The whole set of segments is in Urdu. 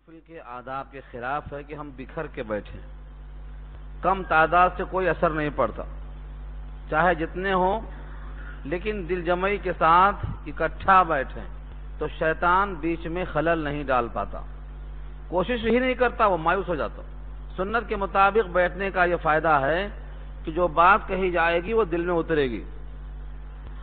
محفل کے آداب کے خلاف ہے کہ ہم بکھر کے بیٹھیں. کم تعداد سے کوئی اثر نہیں پڑتا، چاہے جتنے ہوں، لیکن دل جمعی کے ساتھ اکٹھا بیٹھیں تو شیطان بیچ میں خلل نہیں ڈال پاتا. کوشش ہی نہیں کرتا، وہ مایوس ہو جاتا. سنت کے مطابق بیٹھنے کا یہ فائدہ ہے کہ جو بات کہی جائے گی وہ دل میں اترے گی،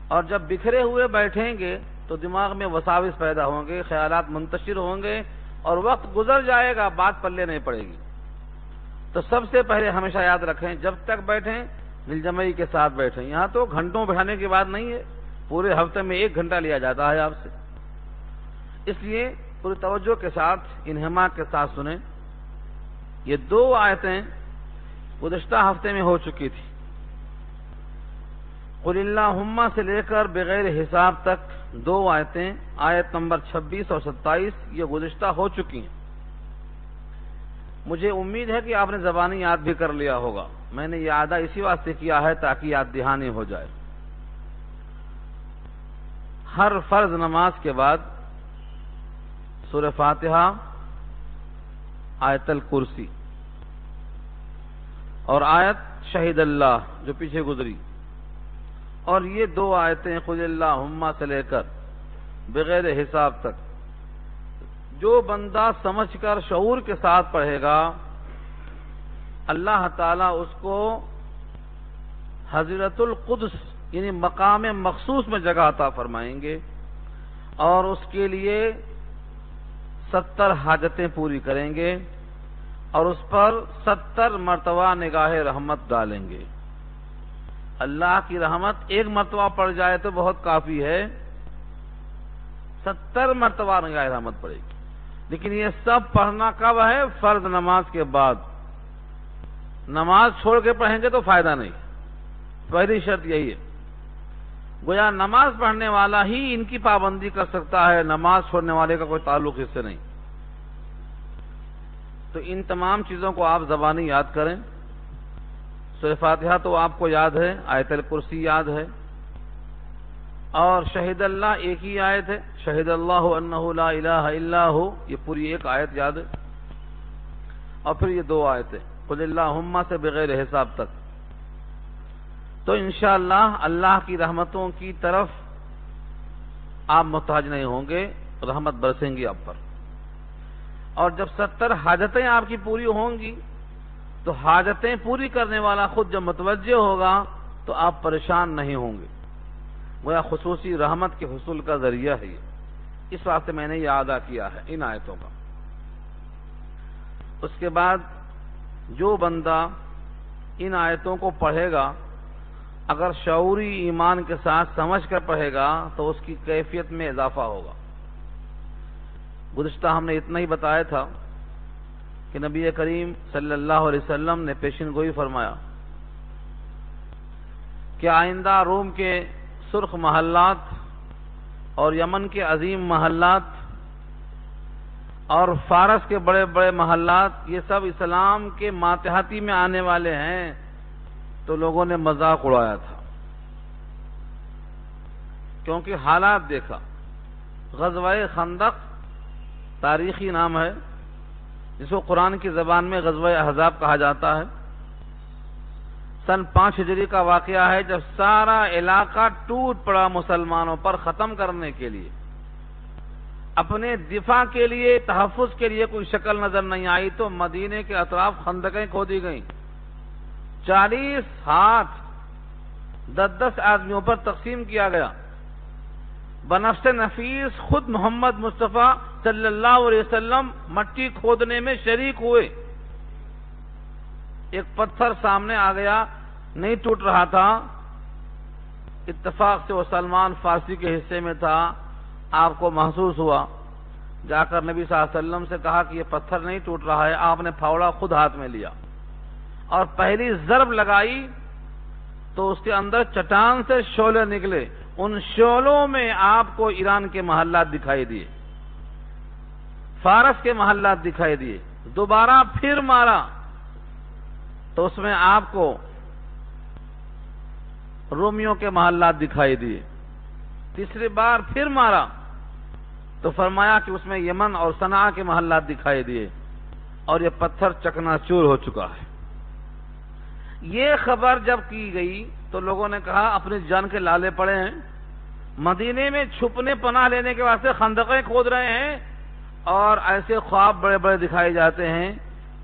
اور جب بکھرے ہوئے بیٹھیں گے تو دماغ میں وساوس پیدا ہوں گے، خیالات منتشر ہوں گے، اور وقت گزر جائے گا، بات پلے نہیں پڑے گی. تو سب سے پہلے ہمیشہ یاد رکھیں، جب تک بیٹھیں دل جمعی کے ساتھ بیٹھیں. یہاں تو گھنٹوں بیٹھانے کی بات نہیں ہے، پورے ہفتے میں 1 گھنٹہ لیا جاتا ہے آپ سے. اس لیے پوری توجہ کے ساتھ انہماک کے ساتھ سنیں. یہ 2 آیتیں گزشتہ ہفتے میں ہو چکی تھی. قل اللہم سے لے کر بغیر حساب تک 2 آیتیں، آیت نمبر 26 اور 27 یہ گزشتہ ہو چکی ہیں. مجھے امید ہے کہ آپ نے زبانی یاد بھی کر لیا ہوگا. میں نے یہ اعادہ اسی واسطے کیا ہے تاکہ یاد دہانی ہو جائے. ہر فرض نماز کے بعد سورہ فاتحہ، آیت الکرسی اور آیت شہید اللہ جو پیچھے گزری، اور یہ 2 آیتیں قل اللہم سے لے کر بغیر حساب تک جو بندہ سمجھ کر شعور کے ساتھ پڑھے گا، اللہ تعالیٰ اس کو حضرت القدس یعنی مقام مخصوص میں جگہ عطا فرمائیں گے، اور اس کے لیے 70 حاجتیں پوری کریں گے، اور اس پر 70 مرتبہ نگاہ رحمت ڈالیں گے. اللہ کی رحمت 1 مرتبہ پڑ جائے تو بہت کافی ہے، 70 مرتبہ نگاہ رحمت پڑے گی. لیکن یہ سب پڑھنا کب ہے؟ فرض نماز کے بعد. نماز چھوڑ کے پڑھیں گے تو فائدہ نہیں. پہلی شرط یہی ہے. گویا نماز پڑھنے والا ہی ان کی پابندی کر سکتا ہے، نماز چھوڑنے والے کا کوئی تعلق اس سے نہیں. تو ان تمام چیزوں کو آپ زبانی یاد کریں. سورہ فاتحہ تو آپ کو یاد ہے، آیت الکرسی یاد ہے، اور شہید اللہ ایک ہی آیت ہے، شہید اللہ انہ لا الہ الا ہو، یہ پوری ایک آیت یاد ہے. اور پھر یہ 2 آیتیں قل اللہم سے بغیر حساب تک. تو انشاءاللہ اللہ کی رحمتوں کی طرف آپ محتاج نہیں ہوں گے، رحمت برسیں گی آپ پر. اور جب 70 حاجتیں آپ کی پوری ہوں گی تو حاجتیں پوری کرنے والا خود جب متوجہ ہوگا تو آپ پریشان نہیں ہوں گے. وہ خصوصی رحمت کے حصول کا ذریعہ ہے یہ. اس واسطے میں نے یہ ادا کیا ہے ان آیتوں کا. اس کے بعد جو بندہ ان آیتوں کو پڑھے گا، اگر شعوری ایمان کے ساتھ سمجھ کر پڑھے گا تو اس کی کیفیت میں اضافہ ہوگا. گزشتہ ہم نے اتنا ہی بتایا تھا کہ نبی کریم صلی اللہ علیہ وسلم نے پیشن گوئی فرمایا کہ آئندہ روم کے سرخ محلات اور یمن کے عظیم محلات اور فارس کے بڑے بڑے محلات، یہ سب اسلام کے ماتحتی میں آنے والے ہیں. تو لوگوں نے مذاق اڑایا تھا، کیونکہ حالات دیکھا. غزوہ خندق تاریخی نام ہے، جس کو قرآن کی زبان میں غزوہ احزاب کہا جاتا ہے. سن 5 ہجری کا واقعہ ہے، جب سارا علاقہ ٹوٹ پڑا مسلمانوں پر ختم کرنے کے لیے. اپنے دفاع کے لیے، تحفظ کے لیے کوئی شکل نظر نہیں آئی تو مدینے کے اطراف خندقیں کھودی گئیں. 40 ہاتھ 10 آدمیوں پر تقسیم کیا گیا. بنفس نفیس خود محمد مصطفیٰ صلی اللہ علیہ وسلم مٹی کھودنے میں شریک ہوئے. ایک پتھر سامنے آ گیا، نہیں ٹوٹ رہا تھا. اتفاق سے وہ سلمان فارسی کے حصے میں تھا، آپ کو محسوس ہوا. جا کر نبی صلی اللہ علیہ وسلم سے کہا کہ یہ پتھر نہیں ٹوٹ رہا ہے. آپ نے پھاوڑا خود ہاتھ میں لیا اور پہلی ضرب لگائی تو اس کے اندر چٹان سے شعلے نکلے. ان شعلوں میں آپ کو ایران کے محلات دکھائی دیے، فارس کے محلات دکھائی دیے. دوبارہ پھر مارا تو اس میں آپ کو رومیوں کے محلات دکھائی دیے. تیسری بار پھر مارا تو فرمایا کہ اس میں یمن اور صنعاء کے محلات دکھائی دیے اور یہ پتھر چکنا چور ہو چکا ہے۔ یہ خبر جب کی گئی تو لوگوں نے کہا اپنی جان کے لالے پڑے ہیں، مدینے میں چھپنے پناہ لینے کے واسطے خندقیں کھود رہے ہیں اور ایسے خواب بڑے بڑے دکھائے جاتے ہیں،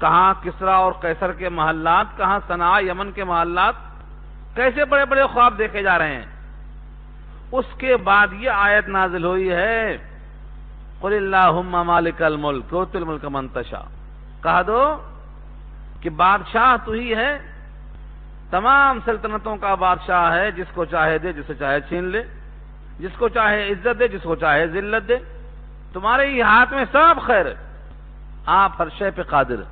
کہاں کسرا اور قیصر کے محلات، کہاں صنعاء یمن کے محلات، کیسے بڑے بڑے خواب دیکھے جا رہے ہیں۔ اس کے بعد یہ آیت نازل ہوئی ہے قل اللہم مالک الملک تؤتی الملک من تشاء، کہہ دو کہ بادشاہ تو ہی ہے، تمام سلطنتوں کا بادشاہ ہے، جس کو چاہے دے، جسے چاہے چھین لے، جس کو چاہے عزت دے، جس کو چاہے ذلت دے، تمہارے ہی ہاتھ میں سب خیر ہے، آپ ہر شے پہ قادر ہے۔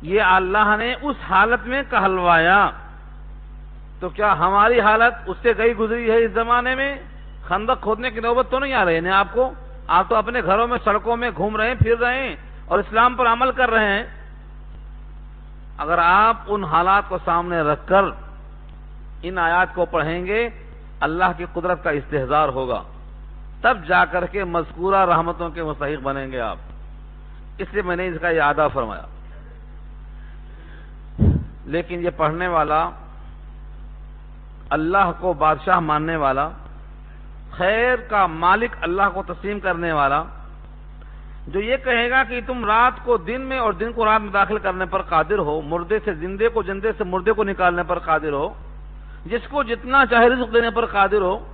یہ اللہ نے اس حالت میں کہلوایا، تو کیا ہماری حالت اس سے گئی گزری ہے؟ اس زمانے میں خندق کھودنے کی نوبت تو نہیں آ رہی ہے آپ کو؟ آپ تو اپنے گھروں میں سڑکوں میں گھوم رہے ہیں، پھر رہے ہیں اور اسلام پر عمل کر رہے ہیں۔ اگر آپ ان حالات کو سامنے رکھ کر ان آیات کو پڑھیں گے، اللہ کی قدرت کا استحضار ہوگا، تب جا کر کے مذکورہ رحمتوں کے مستحق بنیں گے آپ۔ اس لیے میں نے اس کا اعادہ فرمایا۔ لیکن یہ پڑھنے والا، اللہ کو بادشاہ ماننے والا، خیر کا مالک اللہ کو تسلیم کرنے والا، جو یہ کہے گا کہ تم رات کو دن میں اور دن کو رات میں داخل کرنے پر قادر ہو، مردے سے زندے کو، زندے سے مردے کو نکالنے پر قادر ہو، جس کو جتنا چاہے رزق دینے پر قادر ہو،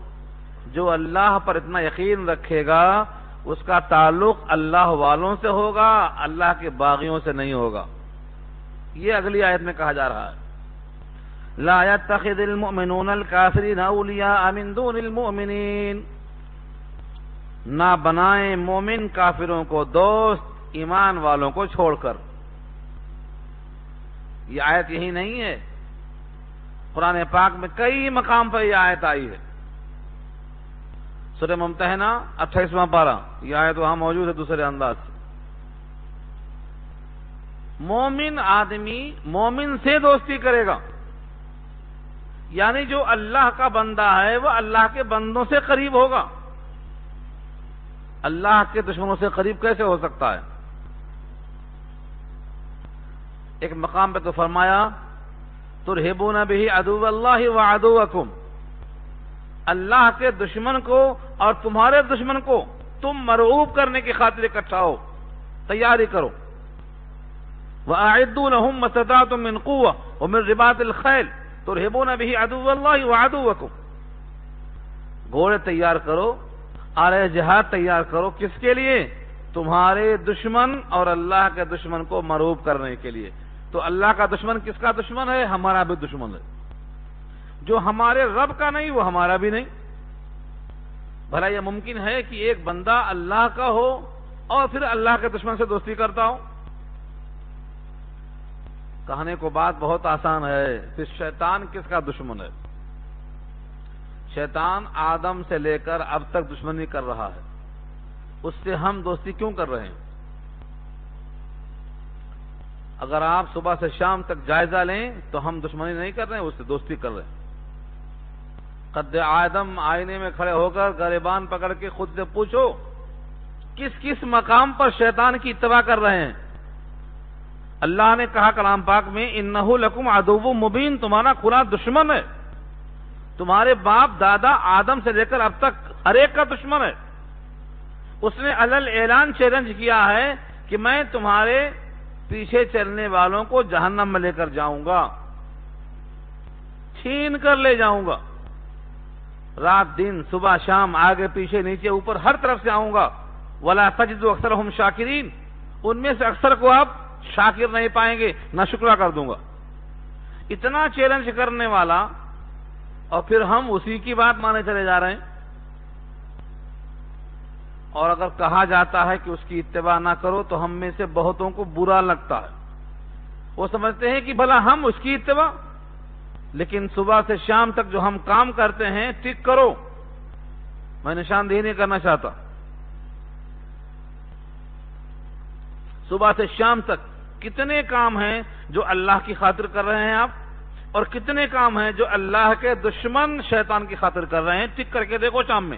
جو اللہ پر اتنا یقین رکھے گا اس کا تعلق اللہ والوں سے ہوگا، اللہ کے باغیوں سے نہیں ہوگا۔ یہ اگلی آیت میں کہا جا رہا ہے لا يتخذ المؤمنون الكافرين اولیاء من دون المؤمنین، نہ بنائیں مومن کافروں کو دوست ایمان والوں کو چھوڑ کر۔ یہ آیت یہی نہیں ہے، قرآن پاک میں کئی مقام پر یہ آیت آئی ہے۔ سورہ ممتحنہ 28واں پارہ، یہ آیت وہاں موجود ہے دوسرے انداز سے۔ مومن آدمی مومن سے دوستی کرے گا، یعنی جو اللہ کا بندہ ہے وہ اللہ کے بندوں سے قریب ہوگا۔ اللہ کے دشمنوں سے قریب کیسے ہو سکتا ہے؟ ایک مقام پہ تو فرمایا ترہبون بہ عدو اللہ وعدوکم، اللہ کے دشمن کو اور تمہارے دشمن کو تم مرعوب کرنے کی خاطر اکٹھا ہو، تیاری کرو۔ وَأَعِدُّوا لَهُم مَّا اسْتَطَعْتُم مِّن قُوَّةٍ وَمِن رِّبَاطِ الْخَيْلِ ترہبون بہ عدو اللہ وعدوکم، گھوڑے تیار کرو، آلۂ جہاد تیار کرو، کس کے لیے؟ تمہارے دشمن اور اللہ کے دشمن کو مرعوب کرنے کے لیے۔ تو اللہ کا دشمن کس کا دشمن ہے؟ ہمارا بھی دشمن ہے۔ جو ہمارے رب کا نہیں وہ ہمارا بھی نہیں۔ بھلا یہ ممکن ہے کہ ایک بندہ اللہ کا ہو اور پھر اللہ کے دشمن سے دوستی کرتا ہو؟ کہنے کو بات بہت آسان ہے، پھر شیطان کس کا دشمن ہے؟ شیطان آدم سے لے کر اب تک دشمنی کر رہا ہے، اس سے ہم دوستی کیوں کر رہے ہیں؟ اگر آپ صبح سے شام تک جائزہ لیں تو ہم دشمنی نہیں کر رہے ہیں، اس سے دوستی کر رہے ہیں۔ قد آدم آئینے میں کھڑے ہو کر گریبان پکڑ کے خود سے پوچھو کس کس مقام پر شیطان کی اتباع کر رہے ہیں؟ اللہ نے کہا کلام پاک میں انہ لکم عدو مبین، تمہارا کھلا دشمن ہے، تمہارے باپ دادا آدم سے لے کر اب تک ہر ایک کا دشمن ہے۔ اس نے علل اعلان چیلنج کیا ہے کہ میں تمہارے پیچھے چلنے والوں کو جہنم میں لے کر جاؤں گا، چھین کر لے جاؤں گا، رات دن صبح شام آگے پیچھے نیچے اوپر ہر طرف سے آؤں گا۔ ولا تجد اکثرهم شاکرین، ان میں سے اکثر کو آپ شاکر نہیں پائیں گے، نہ شکرہ کر دوں گا۔ اتنا چیلنج کرنے والا اور پھر ہم اسی کی بات مانے چلے جا رہے ہیں۔ اور اگر کہا جاتا ہے کہ اس کی اتباع نہ کرو تو ہم میں سے بہتوں کو برا لگتا ہے، وہ سمجھتے ہیں کہ بھلا ہم اس کی اتباع، لیکن صبح سے شام تک جو ہم کام کرتے ہیں ٹک کرو، میں نشاندہی نہیں کرنا چاہتا، صبح سے شام تک کتنے کام ہیں جو اللہ کی خاطر کر رہے ہیں آپ، اور کتنے کام ہیں جو اللہ کے دشمن شیطان کی خاطر کر رہے ہیں، ٹک کر کے دیکھو شام میں۔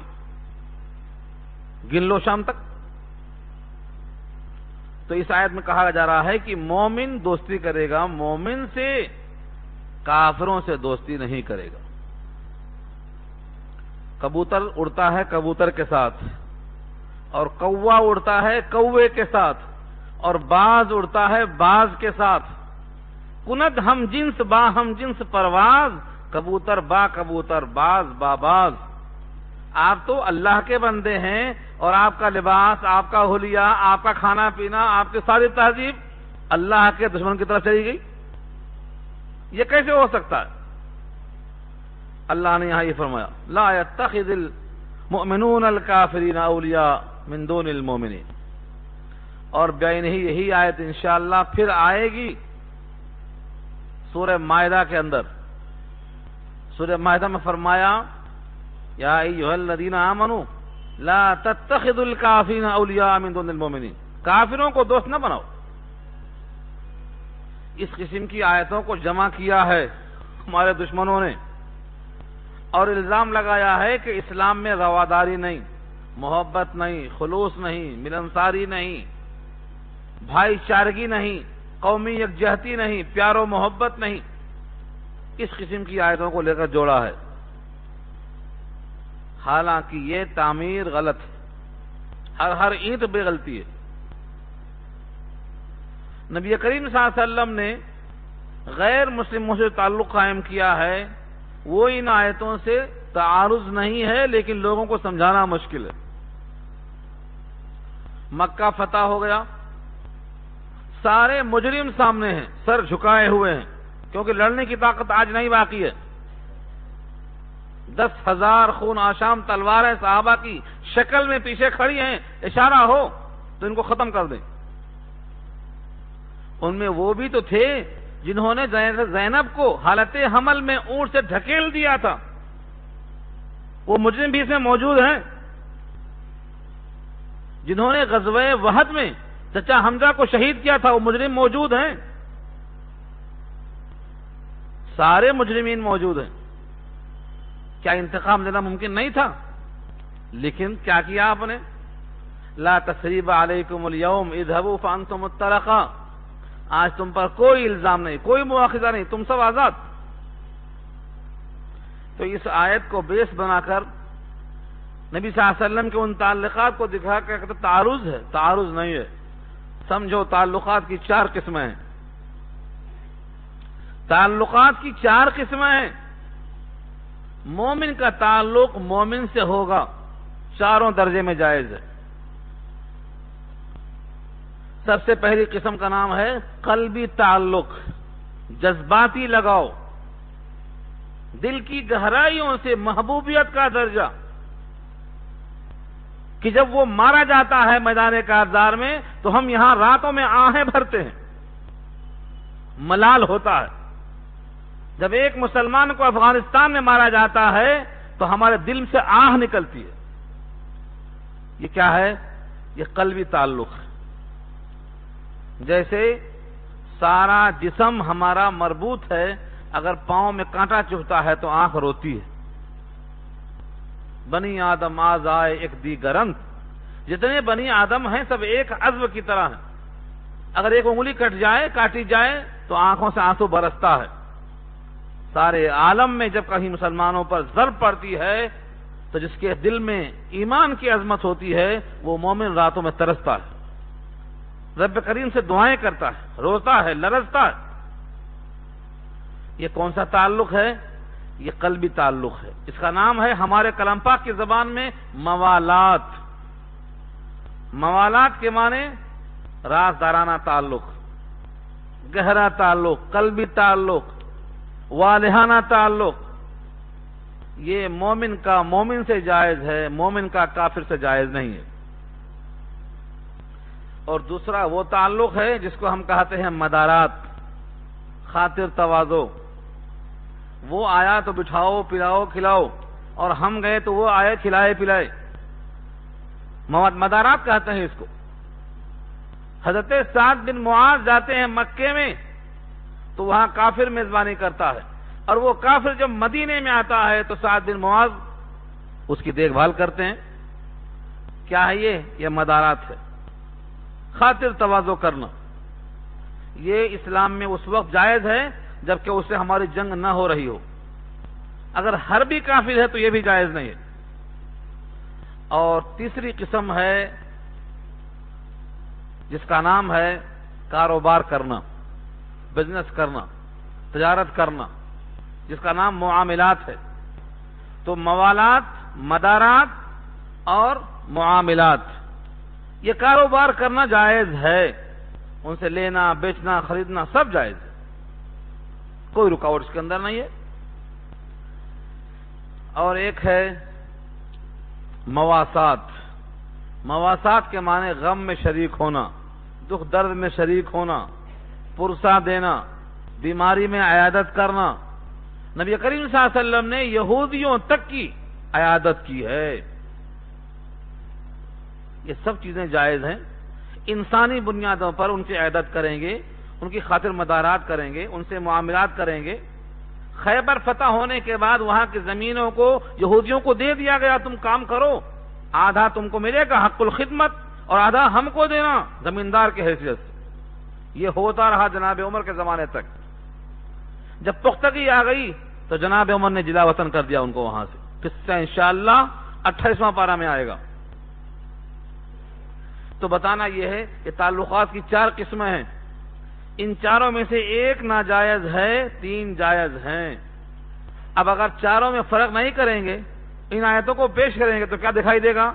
گن لو شام تک. تو اس آیت میں کہا جا رہا ہے کہ مومن دوستی کرے گا، مومن سے کافروں سے دوستی نہیں کرے گا. کبوتر اڑتا ہے کبوتر کے ساتھ، اور کوا اڑتا ہے کوے کے ساتھ، اور باز اڑتا ہے باز کے ساتھ. کند ہم جنس با ہم جنس پرواز، کبوتر با کبوتر باز با باز. آپ تو اللہ کے بندے ہیں، اور آپ کا لباس، آپ کا حلیہ، آپ کا کھانا پینا، آپ کی ساری تہذیب اللہ کے دشمن کی طرف چلی گئی. یہ کیسے ہو سکتا ہے؟ اللہ نے یہاں یہ فرمایا لا يتخذ المؤمنون الکافرین اولیاء من دون المؤمنین. اور بین ہی یہی آیت انشاءاللہ پھر آئے گی سورہ مائدہ کے اندر. سورہ مائدہ میں فرمایا یا ایھا الذین آمنوا لا تتخذوا الکافرین اولیاء من دون المؤمنین. کافروں کو دوست نہ بناؤ. اس قسم کی آیتوں کو جمع کیا ہے ہمارے دشمنوں نے، اور الزام لگایا ہے کہ اسلام میں رواداری نہیں، محبت نہیں، خلوص نہیں، ملنساری نہیں، بھائی چارگی نہیں، قومی یکجہتی نہیں، پیار و محبت نہیں. اس قسم کی آیتوں کو لے کر جوڑا ہے، حالانکہ یہ تعمیر غلط ہے. ہر اینٹ بے غلطی ہے. نبی کریم صلی اللہ علیہ وسلم نے غیر مسلموں سے تعلق قائم کیا ہے. وہ ان آیتوں سے تعارض نہیں ہے، لیکن لوگوں کو سمجھانا مشکل ہے. مکہ فتح ہو گیا، سارے مجرم سامنے ہیں، سر جھکائے ہوئے ہیں، کیونکہ لڑنے کی طاقت آج نہیں باقی ہے. 10,000 خون آشام تلواریں صحابہ کی شکل میں پیچھے کھڑی ہیں، اشارہ ہو تو ان کو ختم کر دیں. ان میں وہ بھی تو تھے جنہوں نے زینب کو حالت حمل میں اونٹ سے ڈھکیل دیا تھا. وہ مجرم بھی اس میں موجود ہیں. جنہوں نے غزوہ وحد میں چچا حمزہ کو شہید کیا تھا، وہ مجرم موجود ہیں. سارے مجرمین موجود ہیں. کیا انتقام لینا ممکن نہیں تھا؟ لیکن کیا کیا آپ نے؟ لا تثریب علیکم اليوم اذهبوا فانتم الطلقاء. آج تم پر کوئی الزام نہیں، کوئی مواخذہ نہیں، تم سب آزاد. تو اس آیت کو بیس بنا کر نبی صلی اللہ علیہ وسلم کے ان تعلقات کو دکھا کر کہتے تعارض ہے. تعارض نہیں ہے. سمجھو تعلقات کی 4 قسمیں ہیں. تعلقات کی 4 قسمیں ہیں. مومن کا تعلق مومن سے ہوگا، چاروں درجے میں جائز ہے. سب سے پہلی قسم کا نام ہے قلبی تعلق، جذباتی لگاؤ، دل کی گہرائیوں سے محبوبیت کا درجہ، کہ جب وہ مارا جاتا ہے میدان کارزار میں تو ہم یہاں راتوں میں آہیں بھرتے ہیں. ملال ہوتا ہے. جب ایک مسلمان کو افغانستان میں مارا جاتا ہے تو ہمارے دل سے آہ نکلتی ہے. یہ کیا ہے؟ یہ قلبی تعلق ہے. جیسے سارا جسم ہمارا مربوط ہے، اگر پاؤں میں کانٹا چبھتا ہے تو آنکھ روتی ہے. بنی آدم آز آئے ایک دیگرنت. جتنے بنی آدم ہیں سب ایک عضو کی طرح ہیں. اگر ایک انگلی کاٹی جائے تو آنکھوں سے آنسو برستا ہے. سارے عالم میں جب کہیں مسلمانوں پر ضرب پڑتی ہے تو جس کے دل میں ایمان کی عظمت ہوتی ہے وہ مومن راتوں میں ترستا ہے، رب کریم سے دعائیں کرتا ہے، روتا ہے، لرزتا ہے. یہ کون سا تعلق ہے؟ یہ قلبی تعلق ہے. اس کا نام ہے ہمارے کلام پاک کی زبان میں موالات. موالات کے معنی رازدارانہ تعلق، گہرا تعلق، قلبی تعلق، والہانہ تعلق. یہ مومن کا مومن سے جائز ہے، مومن کا کافر سے جائز نہیں ہے. اور دوسرا وہ تعلق ہے جس کو ہم کہتے ہیں مدارات، خاطر تواضع. وہ آیا تو بٹھاؤ، پلاؤ، کھلاؤ، اور ہم گئے تو وہ آئے کھلائے پلائے. مدارات کہتے ہیں اس کو. حضرت سعد بن معاذ جاتے ہیں مکے میں تو وہاں کافر میزبانی کرتا ہے، اور وہ کافر جب مدینے میں آتا ہے تو سعد بن معاذ اس کی دیکھ بھال کرتے ہیں. کیا ہے یہ مدارات ہے، خاطر تواضع کرنا۔ یہ اسلام میں اس وقت جائز ہے جبکہ اس سے ہماری جنگ نہ ہو رہی ہو، اگر حربی کافر ہے تو یہ بھی جائز نہیں ہے۔ اور تیسری قسم ہے جس کا نام ہے کاروبار کرنا، بزنس کرنا، تجارت کرنا، جس کا نام معاملات ہے۔ تو موالات، مدارات اور معاملات، یہ کاروبار کرنا جائز ہے، ان سے لینا، بیچنا، خریدنا سب جائز ہے، کوئی رکاوٹ اس کے اندر نہیں ہے۔ اور ایک ہے مواسات۔ مواسات کے معنی غم میں شریک ہونا، دکھ درد میں شریک ہونا، پرسہ دینا، بیماری میں عیادت کرنا۔ نبی کریم صلی اللہ علیہ وسلم نے یہودیوں تک کی عیادت کی ہے۔ یہ سب چیزیں جائز ہیں، انسانی بنیادوں پر ان کی عیادت کریں گے، ان کی خاطر مدارات کریں گے، ان سے معاملات کریں گے۔ خیبر فتح ہونے کے بعد وہاں کی زمینوں کو یہودیوں کو دے دیا گیا، تم کام کرو، آدھا تم کو ملے گا حق الخدمت اور آدھا ہم کو دینا زمیندار کی حیثیت سے۔ یہ ہوتا رہا جناب عمر کے زمانے تک۔ جب پختگی آ گئی تو جناب عمر نے جلا وطن کر دیا ان کو وہاں سے۔ قصہ انشاءاللہ 28واں پارہ میں آئے گا۔ تو بتانا یہ ہے کہ تعلقات کی 4 قسمیں ہیں، ان چاروں میں سے ایک ناجائز ہے، 3 جائز ہیں۔ اب اگر چاروں میں فرق نہیں کریں گے، ان آیتوں کو پیش کریں گے تو کیا دکھائی دے گا؟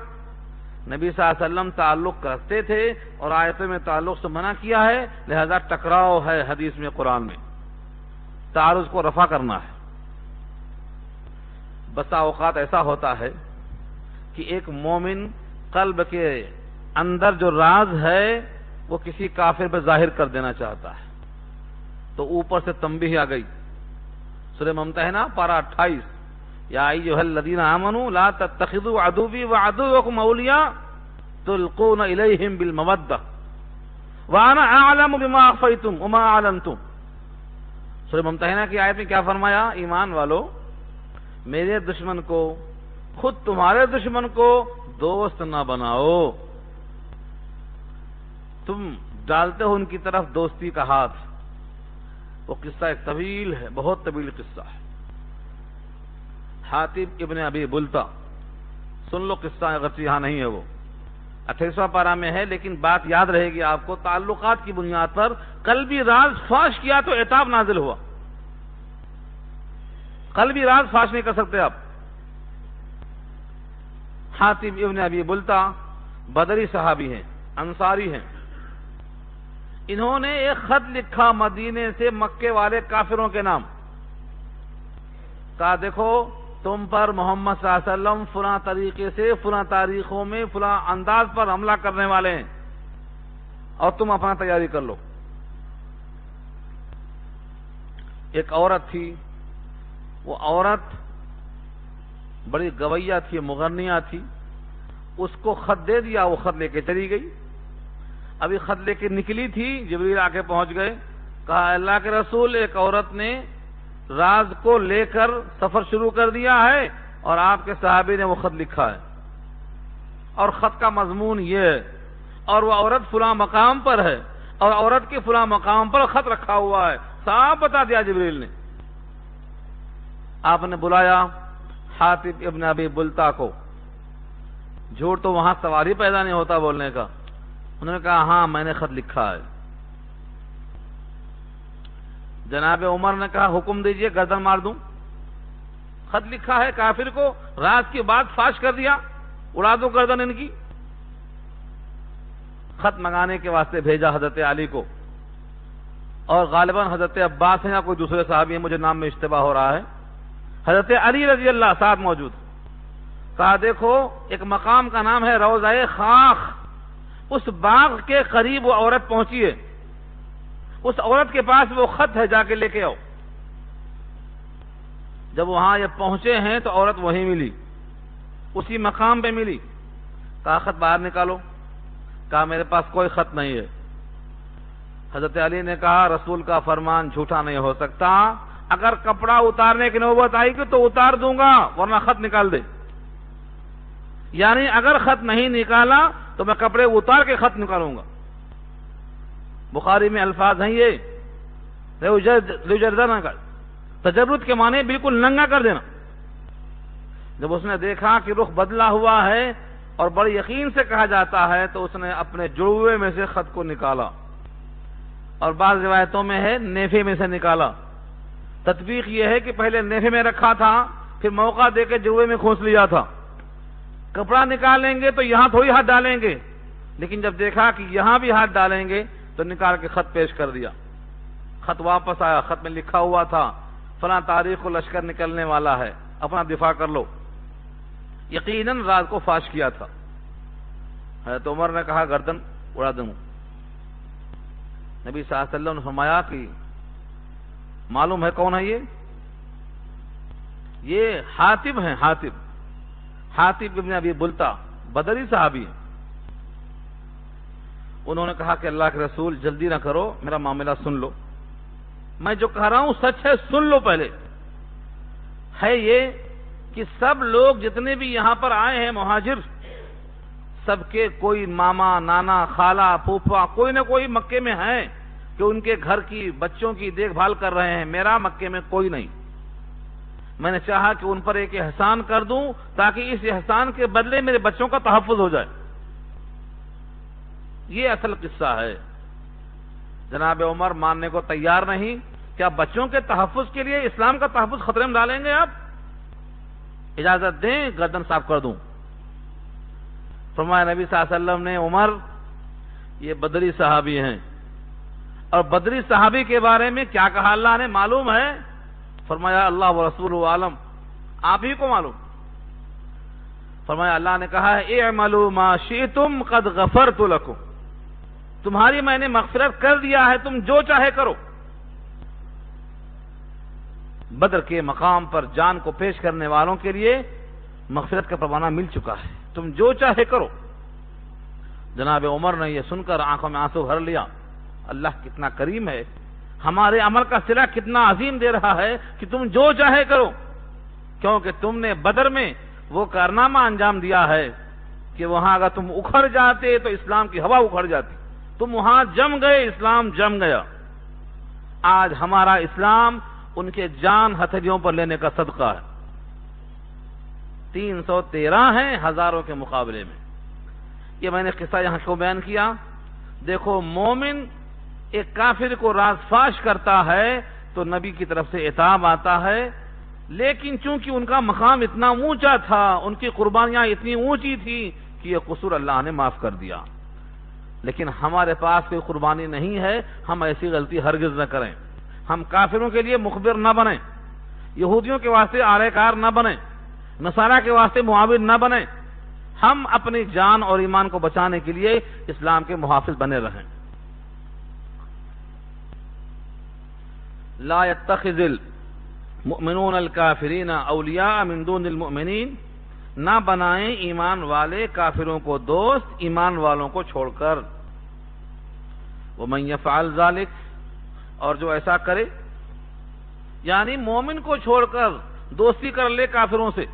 نبی صلی اللہ علیہ وسلم تعلق رکھتے تھے اور آیتوں میں تعلق سے منع کیا ہے، لہذا ٹکراؤ ہے حدیث میں، قرآن میں تعارض کو رفع کرنا ہے۔ بسا اوقات ایسا ہوتا ہے کہ ایک مومن قلب کے اندر جو راز ہے وہ کسی کافر پہ ظاہر کر دینا چاہتا ہے، تو اوپر سے تنبیہ آ گئی۔ سورہ ممتحنہ پارہ 28، یا ایھا الذین آمنوا لا تتخذوا عدوی وعدوکم اولیاء تلقون الیہم بالمودہ وانا اعلم بما اخفیتم وما اعلنتم۔ سورہ ممتحنہ کی آیت میں کیا فرمایا؟ ایمان والو، میرے دشمن کو، خود تمہارے دشمن کو دوست نہ بناؤ، تم ڈالتے ہو ان کی طرف دوستی کا ہاتھ۔ وہ قصہ ایک طویل ہے، بہت طویل قصہ ہے۔ حاتب ابن ابی بلتا، سن لو قصہ، اگرچہ یہاں نہیں ہے، وہ 28واں پارہ میں ہے، لیکن بات یاد رہے گی آپ کو۔ تعلقات کی بنیاد پر قلبی راز فاش کیا تو عتاب نازل ہوا۔ قلبی راز فاش نہیں کر سکتے آپ۔ حاتب ابن ابی بلتا بدری صحابی ہیں، انصاری ہیں۔ انہوں نے ایک خط لکھا مدینے سے مکے والے کافروں کے نام، کہا دیکھو تم پر محمد صلی اللہ علیہ وسلم فلاں طریقے سے فلاں تاریخوں میں فلاں انداز پر حملہ کرنے والے ہیں اور تم اپنا تیاری کر لو۔ ایک عورت تھی، وہ عورت بڑی گویہ تھی، مغنیہ تھی، اس کو خط دے دیا، وہ خط لے کے چلی گئی۔ ابھی خط لے کے نکلی تھی، جبریل آ کے پہنچ گئے، کہا اللہ کے رسول، ایک عورت نے راز کو لے کر سفر شروع کر دیا ہے اور آپ کے صحابی نے وہ خط لکھا ہے، اور خط کا مضمون یہ ہے، اور وہ عورت فلاں مقام پر ہے، اور عورت کے فلاں مقام پر خط رکھا ہوا ہے، صاف بتا دیا جبریل نے۔ آپ نے بلایا حاتب ابن ابی بلتا کو، جھوٹ تو وہاں سواری پیدا نہیں ہوتا بولنے کا۔ انہوں نے کہا ہاں میں نے خط لکھا ہے۔ جناب عمر نے کہا حکم دیجئے گردن مار دوں، خط لکھا ہے کافر کو، راز کی بات فاش کر دیا، اڑا دو گردن ان کی۔ خط منگانے کے واسطے بھیجا حضرت علی کو، اور غالباً حضرت عباس ہیں یا کوئی دوسرے صحابی ہیں، مجھے نام میں اشتباہ ہو رہا ہے، حضرت علی رضی اللہ ساتھ موجود۔ کہا دیکھو ایک مقام کا نام ہے روضہ خاخ، اس باغ کے قریب وہ عورت پہنچی ہے، اس عورت کے پاس وہ خط ہے، جا کے لے کے آؤ۔ جب وہاں یہ پہنچے ہیں تو عورت وہیں ملی، اسی مقام پہ ملی۔ کہا خط باہر نکالو، کہا میرے پاس کوئی خط نہیں ہے۔ حضرت علی نے کہا رسول کا فرمان جھوٹا نہیں ہو سکتا، اگر کپڑا اتارنے کی نوبت آئی گی تو اتار دوں گا، ورنہ خط نکال دے۔ یعنی اگر خط نہیں نکالا تو میں کپڑے اتار کے خط نکالوں گا. بخاری میں الفاظ ہیں یہ لیجردنا کا تجرد کے معنی بالکل ننگا کر دینا. جب اس نے دیکھا کہ رخ بدلا ہوا ہے اور بڑے یقین سے کہا جاتا ہے تو اس نے اپنے جڑوے میں سے خط کو نکالا, اور بعض روایتوں میں ہے نیفے میں سے نکالا. تطبیق یہ ہے کہ پہلے نیفے میں رکھا تھا, پھر موقع دے کے جڑوے میں کھوس لیا تھا. کپڑا نکالیں گے تو یہاں تھوڑی ہاتھ ڈالیں گے, لیکن جب دیکھا کہ یہاں بھی ہاتھ ڈالیں گے تو نکال کے خط پیش کر دیا. خط واپس آیا, خط میں لکھا ہوا تھا فلاں تاریخ کو لشکر نکلنے والا ہے, اپنا دفاع کر لو. یقیناً رات کو فاش کیا تھا. حضرت عمر نے کہا گردن اڑا دوں. نبی صلی اللہ علیہ وسلم نے فرمایا کہ معلوم ہے کون ہے یہ حاتب ہیں, حاتب ابن ابی بلتا بدری صحابی ہیں. انہوں نے کہا کہ اللہ کے رسول جلدی نہ کرو, میرا معاملہ سن لو, میں جو کہہ رہا ہوں سچ ہے, سن لو. پہلے ہے یہ کہ سب لوگ جتنے بھی یہاں پر آئے ہیں مہاجر, سب کے کوئی ماما نانا خالہ پھوپھا کوئی نہ کوئی مکے میں ہیں کہ ان کے گھر کی بچوں کی دیکھ بھال کر رہے ہیں. میرا مکے میں کوئی نہیں. میں نے چاہا کہ ان پر ایک احسان کر دوں تاکہ اس احسان کے بدلے میرے بچوں کا تحفظ ہو جائے. یہ اصل قصہ ہے. جناب عمر ماننے کو تیار نہیں. کیا بچوں کے تحفظ کے لیے اسلام کا تحفظ خطرے میں ڈالیں گے آپ؟ اجازت دیں گردن صاف کر دوں. فرمایا نبی صلی اللہ علیہ وسلم نے عمر یہ بدری صحابی ہیں, اور بدری صحابی کے بارے میں کیا کہا اللہ نے معلوم ہے؟ فرمایا اللہ و رسول عالم, آپ ہی کو معلوم. فرمایا اللہ نے کہا ہے اعملوا ما شئتم قد غفرت لکم, تمہاری میں نے مغفرت کر دیا ہے, تم جو چاہے کرو. بدر کے مقام پر جان کو پیش کرنے والوں کے لیے مغفرت کا پروانہ مل چکا ہے, تم جو چاہے کرو. جناب عمر نے یہ سن کر آنکھوں میں آنسو بھر لیا. اللہ کتنا کریم ہے, ہمارے عمل کا صلہ کتنا عظیم دے رہا ہے کہ تم جو چاہے کرو, کیونکہ تم نے بدر میں وہ کارنامہ انجام دیا ہے کہ وہاں اگر تم اکھڑ جاتے تو اسلام کی ہوا اکھڑ جاتی. تم وہاں جم گئے, اسلام جم گیا. آج ہمارا اسلام ان کے جان ہتھیلیوں پر لینے کا صدقہ ہے. 313 ہیں ہزاروں کے مقابلے میں. یہ میں نے قصہ یہاں کو بیان کیا. دیکھو مومن ایک کافر کو راز فاش کرتا ہے تو نبی کی طرف سے عتاب آتا ہے, لیکن چونکہ ان کا مقام اتنا اونچا تھا, ان کی قربانیاں اتنی اونچی تھی کہ یہ قصور اللہ نے معاف کر دیا. لیکن ہمارے پاس کوئی قربانی نہیں ہے, ہم ایسی غلطی ہرگز نہ کریں. ہم کافروں کے لیے مخبر نہ بنیں, یہودیوں کے واسطے آرے کار نہ بنیں, نصارہ کے واسطے معاون نہ بنیں. ہم اپنی جان اور ایمان کو بچانے کے لیے اسلام کے محافظ بنے رہیں. لا يتخذ المؤمنون الكافرین اولیاء من دون المؤمنین, نہ بنائیں ایمان والے کافروں کو دوست ایمان والوں کو چھوڑ کر. ومن يفعل ذلك, اور جو ایسا کرے یعنی مومن کو چھوڑ کر دوستی کر لے کافروں سے,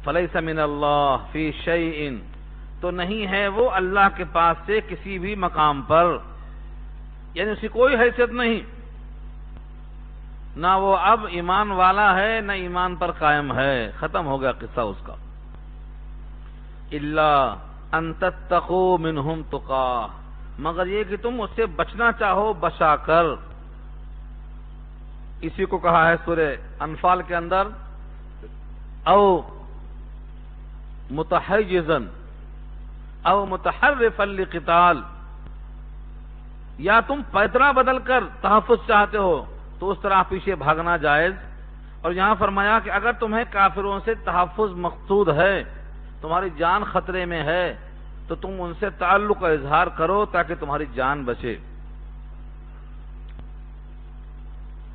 فلیس من اللہ فی شیء, تو نہیں ہے وہ اللہ کے پاس سے کسی بھی مقام پر, یعنی اس کی کوئی حیثیت نہیں, نہ وہ اب ایمان والا ہے نہ ایمان پر قائم ہے, ختم ہو گیا قصہ اس کا. الا ان تتقوا منہم تقا, مگر یہ کہ تم اس سے بچنا چاہو بچا کر. اسی کو کہا ہے سورہ انفال کے اندر, او متحیزا او متحرفا لقتال, یا تم پیترا بدل کر تحفظ چاہتے ہو تو اس طرح پیچھے بھاگنا جائز. اور یہاں فرمایا کہ اگر تمہیں کافروں سے تحفظ مقصود ہے, تمہاری جان خطرے میں ہے, تو تم ان سے تعلق کا اظہار کرو تاکہ تمہاری جان بچے.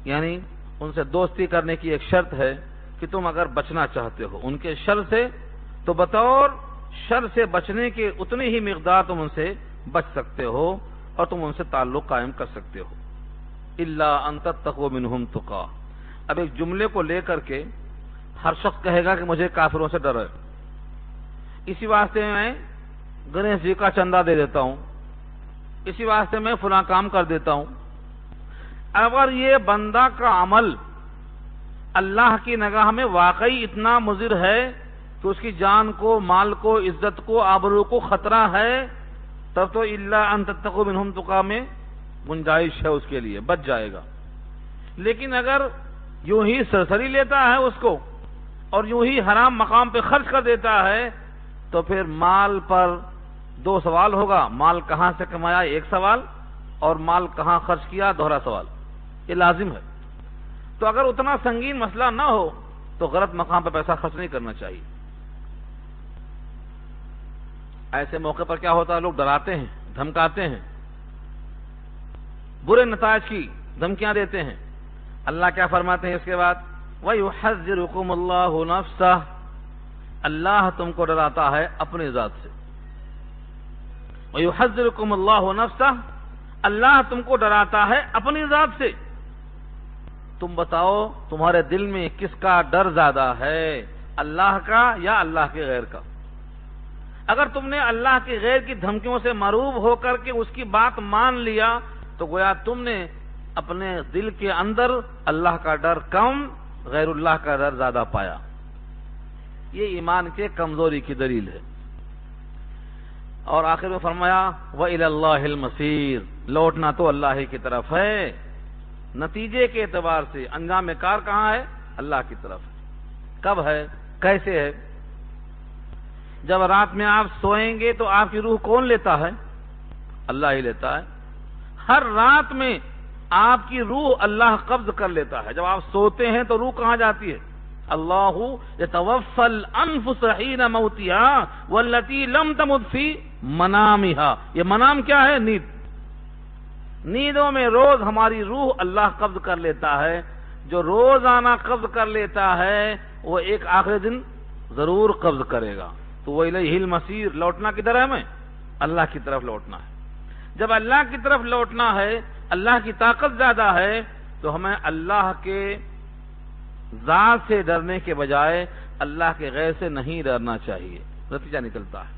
یعنی ان سے دوستی کرنے کی ایک شرط ہے کہ تم اگر بچنا چاہتے ہو ان کے شر سے, تو بطور شر سے بچنے کے اتنی ہی مقدار تم ان سے بچ سکتے ہو اور تم ان سے تعلق قائم کر سکتے ہو. الا ان تتقوا منہم تقا. اب ایک جملے کو لے کر کے ہر شخص کہے گا کہ مجھے کافروں سے ڈر ہے, اسی واسطے میں گنیش جی کا چندہ دے دیتا ہوں، اسی واسطے میں فلاں کام کر دیتا ہوں۔ اگر یہ بندہ کا عمل اللہ کی نگاہ میں واقعی اتنا مضر ہے کہ اس کی جان کو، مال کو، عزت کو، آبرو کو خطرہ ہے، تب تو الا ان تتقوا منہم تقا میں گنجائش ہے، اس کے لیے بچ جائے گا۔ لیکن اگر یوں ہی سرسری لیتا ہے اس کو اور یوں ہی حرام مقام پہ خرچ کر دیتا ہے تو پھر مال پر دو سوال ہوگا، مال کہاں سے کمایا ایک سوال، اور مال کہاں خرچ کیا دوہرا سوال، یہ لازم ہے۔ تو اگر اتنا سنگین مسئلہ نہ ہو تو غلط مقام پہ پیسہ خرچ نہیں کرنا چاہیے۔ ایسے موقع پر کیا ہوتا ہے، لوگ ڈراتے ہیں، دھمکاتے ہیں، برے نتائج کی دھمکیاں دیتے ہیں۔ اللہ کیا فرماتے ہیں اس کے بعد، وَيُحَذِّرُكُمُ اللَّهُ نَفْسَهُ، اللہ تم کو ڈراتا ہے اپنی ذات سے۔ وَيُحَذِّرُكُمُ اللَّهُ نَفْسَهُ، اللہ تم کو ڈراتا ہے اپنی ذات سے۔ تم بتاؤ تمہارے دل میں کس کا ڈر زیادہ ہے، اللہ کا یا اللہ کے غیر کا؟ اگر تم نے اللہ کے غیر کی دھمکیوں سے مروب ہو کر کے اس کی بات مان لیا تو گویا تم نے اپنے دل کے اندر اللہ کا ڈر کم، غیر اللہ کا ڈر زیادہ پایا۔ یہ ایمان کے کمزوری کی دلیل ہے۔ اور آخر میں فرمایا وَإِلَى اللَّهِ الْمَصِيرُ، لوٹنا تو اللہ ہی کی طرف ہے، نتیجے کے اعتبار سے انجام کار کہاں ہے، اللہ کی طرف ہے۔ کب ہے، کیسے ہے؟ جب رات میں آپ سوئیں گے تو آپ کی روح کون لیتا ہے؟ اللہ ہی لیتا ہے۔ ہر رات میں آپ کی روح اللہ قبض کر لیتا ہے۔ جب آپ سوتے ہیں تو روح کہاں جاتی ہے؟ اللہ یتوفی الانفس حین موتها والتي لم تمت فی منامها۔ یہ منام کیا ہے؟ نیند۔ نیندوں میں روز ہماری روح اللہ قبض کر لیتا ہے۔ جو روزانہ قبض کر لیتا ہے وہ ایک آخری دن ضرور قبض کرے گا۔ تو وَإِلَيْهِ الْمَصِيرُ، لوٹنا کدھر ہے؟ ہمیں اللہ کی طرف لوٹنا ہے۔ جب اللہ کی طرف لوٹنا ہے، اللہ کی طاقت زیادہ ہے، تو ہمیں اللہ کے ذات سے ڈرنے کے بجائے اللہ کے غیر سے نہیں ڈرنا چاہیے، نتیجہ نکلتا ہے۔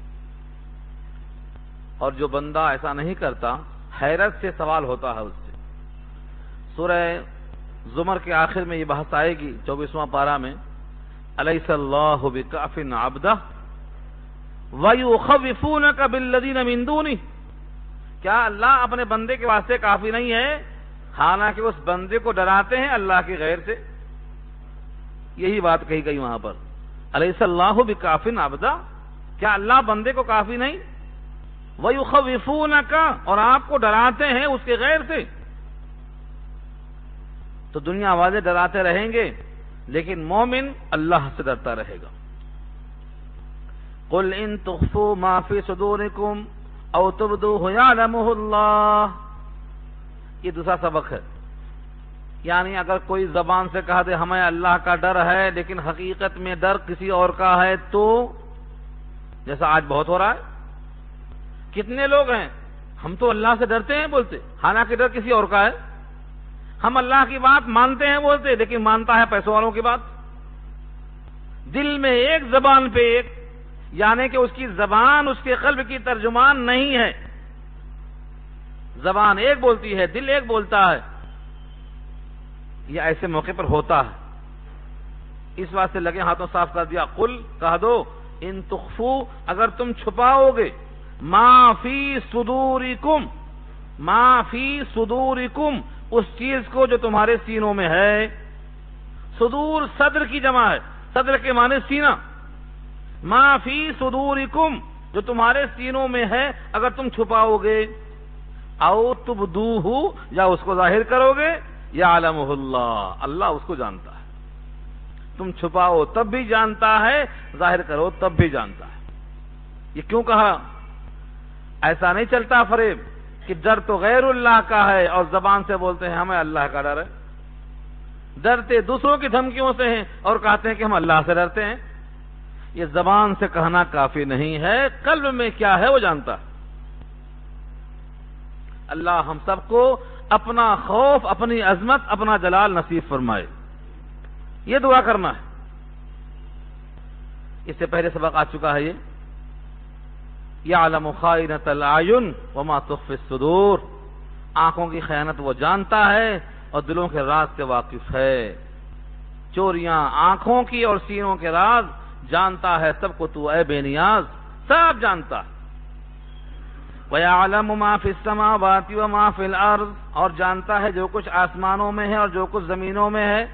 اور جو بندہ ایسا نہیں کرتا، حیرت سے سوال ہوتا ہے اس سے۔ سورہ زمر کے آخر میں یہ بحث آئے گی 24واں پارہ میں، الیس اللہ بکاف عبدہ وَيُخَوِّفُونَكَ بِالَّذِينَ مِن دُونِهِ، کیا اللہ اپنے بندے کے واسطے کافی نہیں ہے، حالانکہ اس بندے کو ڈراتے ہیں اللہ کے غیر سے؟ یہی بات کہی گئی وہاں پر، الیس اللہ بکاف عبدہ، کیا اللہ بندے کو کافی نہیں؟ وَيُخَوِّفُونَكَ، اور آپ کو ڈراتے ہیں اس کے غیر سے۔ تو دنیا والے ڈراتے رہیں گے لیکن مومن اللہ سے ڈرتا رہے گا۔ قُلْ إِن تُخْفُوا مَا فِي صُدُورِكُمْ أَوْ تُبْدُوهُ يَعْلَمُهُ اللَّهُ، یہ دوسرا سبق ہے۔ یعنی اگر کوئی زبان سے کہا دے ہمیں اللہ کا ڈر ہے لیکن حقیقت میں ڈر کسی اور کا ہے، تو جیسا آج بہت ہو رہا ہے، کتنے لوگ ہیں ہم تو اللہ سے ڈرتے ہیں بولتے، حالانکہ ڈر کسی اور کا ہے۔ ہم اللہ کی بات مانتے ہیں بولتے، لیکن مانتا ہے پیسوں والوں کی بات۔ دل میں ایک، زبان پہ ایک، یعنی کہ اس کی زبان اس کے قلب کی ترجمان نہیں ہے۔ زبان ایک بولتی ہے، دل ایک بولتا ہے۔ یہ ایسے موقع پر ہوتا ہے، اس واسطے لگے ہاتھوں صاف کر دیا، قل کہہ دو، ان تخفو، اگر تم چھپاؤ گے، ما فی صدورکم، ما فی صدورکم، اس چیز کو جو تمہارے سینوں میں ہے۔ صدور صدر کی جمع ہے، صدر کے معنی سینہ۔ ما فی صدورکم، جو تمہارے سینوں میں ہے، اگر تم چھپاؤ گے، او تبدوہ، یا اس کو ظاہر کرو گے، یعلمہ اللہ، اللہ اس کو جانتا ہے۔ تم چھپاؤ تب بھی جانتا ہے، ظاہر کرو تب بھی جانتا ہے۔ یہ کیوں کہا؟ ایسا نہیں چلتا فریب کہ ڈر تو غیر اللہ کا ہے اور زبان سے بولتے ہیں ہمیں اللہ کا ڈر ہے، ڈرتے دوسروں کی دھمکیوں سے ہیں اور کہتے ہیں کہ ہم اللہ سے ڈرتے ہیں۔ یہ زبان سے کہنا کافی نہیں ہے، قلب میں کیا ہے وہ جانتا ہے۔ اللہ ہم سب کو اپنا خوف، اپنی عظمت، اپنا جلال نصیب فرمائے، یہ دعا کرنا ہے۔ اس سے پہلے سبق آ چکا ہے یہ یعلم خائنۃ الاعین وما تخفی الصدور، آنکھوں کی خیانت وہ جانتا ہے اور دلوں کے راز سے واقف ہے۔ چوریاں آنکھوں کی اور سینوں کے راز جانتا ہے سب کو تو اے بے نیاز، سب جانتا ہے۔ وَيَعْلَمُ مَا فِي السَّمَاوَاتِ وَمَا فِي الْأَرْضِ، اور جانتا ہے جو کچھ آسمانوں میں ہے اور جو کچھ زمینوں میں ہے۔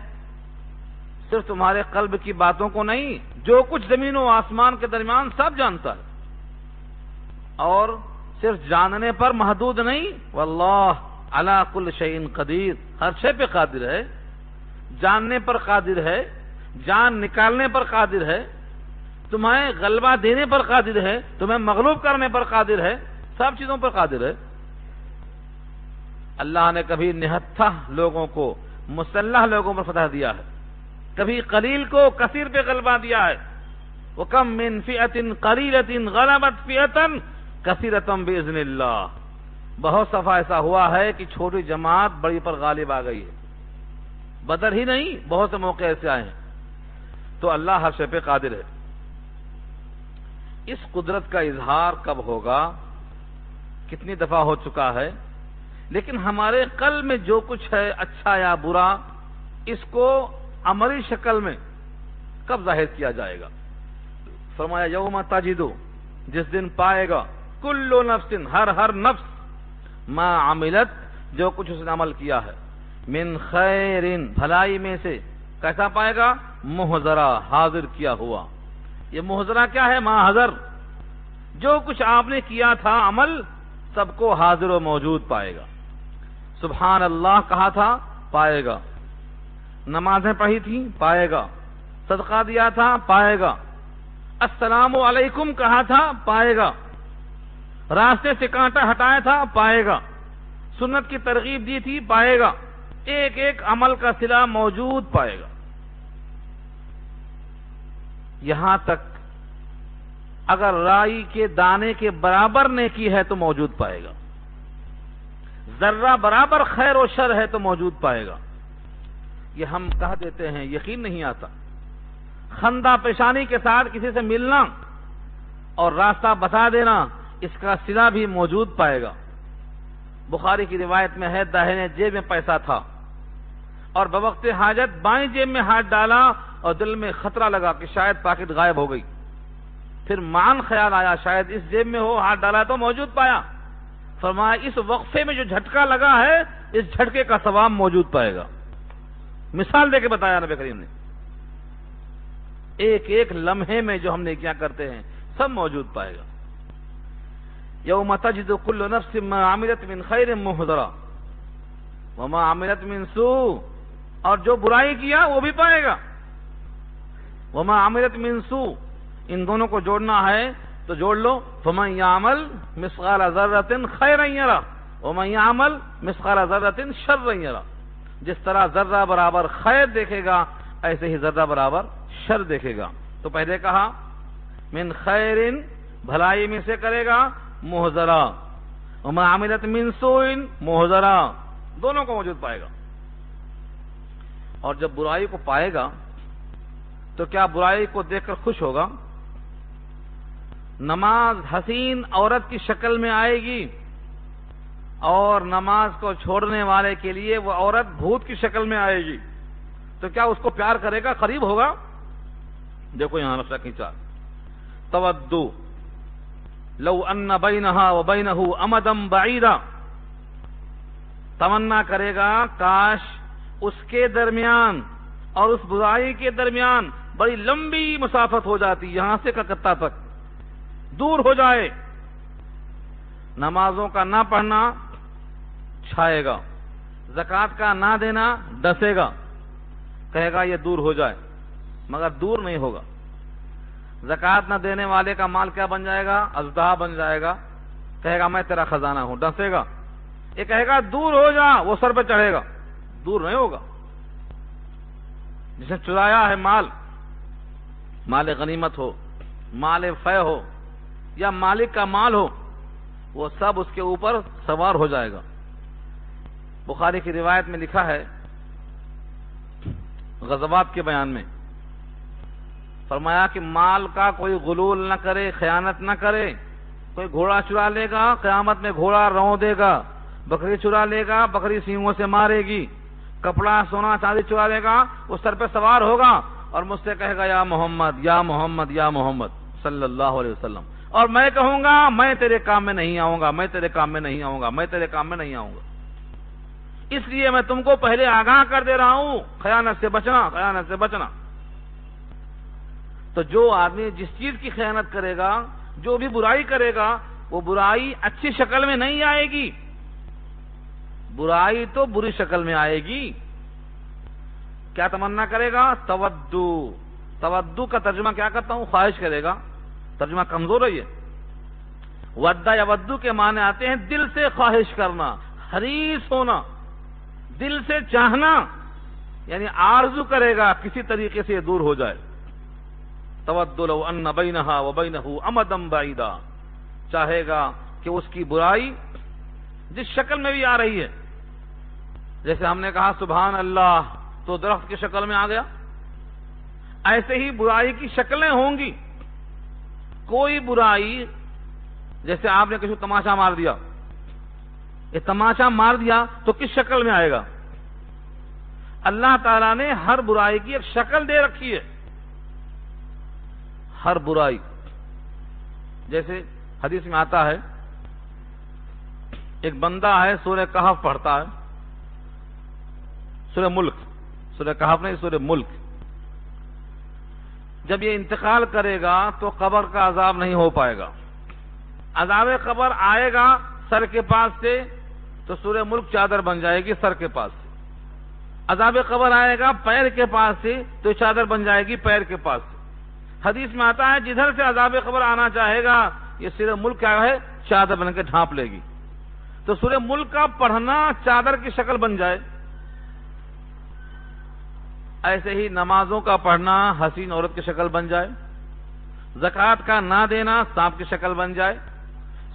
صرف تمہارے قلب کی باتوں کو نہیں، جو کچھ زمین و آسمان کے درمیان سب جانتا ہے۔ اور صرف جاننے پر محدود نہیں، واللہ علی کل شیء قدیر، ہر شے پہ قادر ہے، جاننے پر قادر ہے، جان نکالنے پر قادر ہے، تمہیں غلبہ دینے پر قادر ہے، تمہیں مغلوب کرنے پر قادر ہے، سب چیزوں پر قادر ہے۔ اللہ نے کبھی نہتھا لوگوں کو، مسلح لوگوں پر فتح دیا ہے، کبھی قلیل کو کثیر پہ غلبہ دیا ہے۔ وَكَم مِّن فِئَةٍ قَلِيلَةٍ غَلَبَتْ فِئَةً کثیرۃ بِإِذْنِ اللہ، بہت دفعہ ایسا ہوا ہے کہ چھوٹی جماعت بڑی پر غالب آ گئی ہے۔ بدر ہی نہیں، بہت سے موقع ایسے آئے ہیں۔ تو اللہ ہر شے پہ قادر ہے۔ اس قدرت کا اظہار کب ہوگا؟ کتنی دفعہ ہو چکا ہے، لیکن ہمارے قلب میں جو کچھ ہے اچھا یا برا، اس کو عملی شکل میں کب ظاہر کیا جائے گا؟ فرمایا یوم تجد، جس دن پائے گا، کل نفس، ہر نفس، ما عملت، جو کچھ اس نے عمل کیا ہے، من خیر، بھلائی میں سے، کیسا پائے گا؟ محضرہ، حاضر کیا ہوا۔ یہ محضرہ کیا ہے؟ ما حضر، جو کچھ آپ نے کیا تھا عمل، سب کو حاضر و موجود پائے گا۔ سبحان اللہ کہا تھا، پائے گا۔ نمازیں پڑھی تھیں، پائے گا۔ صدقہ دیا تھا، پائے گا۔ السلام علیکم کہا تھا، پائے گا۔ راستے سے کانٹا ہٹایا تھا، پائے گا۔ سنت کی ترغیب دی تھی، پائے گا۔ ایک ایک عمل کا صلہ موجود پائے گا۔ یہاں تک اگر رائی کے دانے کے برابر نیکی ہے تو موجود پائے گا، ذرہ برابر خیر و شر ہے تو موجود پائے گا۔ یہ ہم کہہ دیتے ہیں، یقین نہیں آتا۔ خندہ پیشانی کے ساتھ کسی سے ملنا اور راستہ بتا دینا، اس کا صلہ بھی موجود پائے گا۔ بخاری کی روایت میں ہے، داہنے جیب میں پیسہ تھا اور بوقت حاجت بائیں جیب میں ہاتھ ڈالا اور دل میں خطرہ لگا کہ شاید پاکٹ غائب ہو گئی۔ پھر مان خیال آیا شاید اس جیب میں ہو، ہاتھ ڈالا تو موجود پایا۔ فرمایا اس وقفے میں جو جھٹکا لگا ہے، اس جھٹکے کا ثواب موجود پائے گا۔ مثال دے کے بتایا نبی کریم نے، ایک ایک لمحے میں جو ہم نے کیا کرتے ہیں سب موجود پائے گا۔ یوم تجد کل نفس ما عملت من خیر محضرا وما عملت من سوء، اور جو برائی کیا وہ بھی پائے گا۔ وما عملت من سوء، ان دونوں کو جوڑنا ہے تو جوڑ لو، فمن یعمل مثقال ذرۃ خیرا یرہ ومن یعمل مثقال ذرۃ شرا یرہ، جس طرح ذرہ برابر خیر دیکھے گا ایسے ہی ذرہ برابر شر دیکھے گا۔ تو پہلے کہا من خیر، بھلائی میں سے کرے گا، محضرہ، وما عملت من سوء، محضرہ، دونوں کو موجود پائے گا۔ اور جب برائی کو پائے گا تو کیا برائی کو دیکھ کر خوش ہوگا؟ نماز حسین عورت کی شکل میں آئے گی اور نماز کو چھوڑنے والے کے لیے وہ عورت بھوت کی شکل میں آئے گی، تو کیا اس کو پیار کرے گا، قریب ہوگا؟ دیکھو یہاں نقشہ کھینچا، تودو لو ان بینہا وبینہ امدا بعیدا، تمنا کرے گا کاش اس کے درمیان اور اس برائی کے درمیان بڑی لمبی مسافت ہو جاتی، یہاں سے کلکتہ تک دور ہو جائے۔ نمازوں کا نہ پڑھنا چھائے گا، زکوٰۃ کا نہ دینا ڈسے گا، کہے گا یہ دور ہو جائے، مگر دور نہیں ہوگا۔ زکوٰۃ نہ دینے والے کا مال کیا بن جائے گا؟ اژدہا بن جائے گا، کہے گا میں تیرا خزانہ ہوں، ڈسے گا۔ یہ کہے گا دور ہو جا، وہ سر پہ چڑھے گا، دور نہیں ہوگا۔ جس نے چرایا ہے مال، مال غنیمت ہو، مال فے ہو یا مالک کا مال ہو، وہ سب اس کے اوپر سوار ہو جائے گا۔ بخاری کی روایت میں لکھا ہے، غزوات کے بیان میں فرمایا کہ مال کا کوئی غلول نہ کرے، خیانت نہ کرے، کوئی گھوڑا چرا لے گا، قیامت میں گھوڑا رون دے گا، بکری چرا لے گا، بکری سینگوں سے مارے گی، کپڑا سونا چاندی چرا لے گا، اس سر پہ سوار ہوگا اور مجھ سے کہے گا یا محمد یا محمد یا محمد صلی اللہ علیہ وسلم، اور میں کہوں گا میں تیرے کام میں نہیں آؤں گا، میں تیرے کام میں نہیں آؤں گا، میں تیرے کام میں نہیں آؤں گا۔ اس لیے میں تم کو پہلے آگاہ کر دے رہا ہوں، خیانت سے بچنا، خیانت سے بچنا۔ تو جو آدمی جس چیز کی خیانت کرے گا، جو بھی برائی کرے گا، وہ برائی اچھی شکل میں نہیں آئے گی، برائی تو بری شکل میں آئے گی۔ کیا تمنا کرے گا؟ تودو کا ترجمہ کیا کرتا ہوں؟ خواہش کرے گا، ترجمہ کمزور ہے یہ۔ ودا یا ودو کے معنی آتے ہیں دل سے خواہش کرنا، حریص ہونا، دل سے چاہنا، یعنی آرزو کرے گا کسی طریقے سے یہ دور ہو جائے۔ تودو لو ان بینہا وبینہ امدا بعیدا، چاہے گا کہ اس کی برائی جس شکل میں بھی آ رہی ہے، جیسے ہم نے کہا سبحان اللہ تو درخت کی شکل میں آ گیا، ایسے ہی برائی کی شکلیں ہوں گی۔ کوئی برائی، جیسے آپ نے کسی کو تماشا مار دیا، یہ تماشا مار دیا تو کس شکل میں آئے گا؟ اللہ تعالیٰ نے ہر برائی کی ایک شکل دے رکھی ہے، ہر برائی۔ جیسے حدیث میں آتا ہے ایک بندہ ہے سورہ کہف پڑھتا ہے، سورہ ملک، سورہ کہف نہیں سورہ ملک، جب یہ انتقال کرے گا تو قبر کا عذاب نہیں ہو پائے گا، عذاب قبر آئے گا سر کے پاس سے تو سورہ ملک چادر بن جائے گی سر کے پاس سے، عذاب قبر آئے گا پیر کے پاس سے تو چادر بن جائے گی پیر کے پاس سے۔ حدیث میں آتا ہے جدھر سے عذاب قبر آنا چاہے گا یہ سورہ ملک کیا ہے؟ چادر بن کے ڈھانپ لے گی، تو سورہ ملک کا پڑھنا چادر کی شکل بن جائے، ایسے ہی نمازوں کا پڑھنا حسین عورت کی شکل بن جائے، زکوٰۃ کا نہ دینا سانپ کی شکل بن جائے،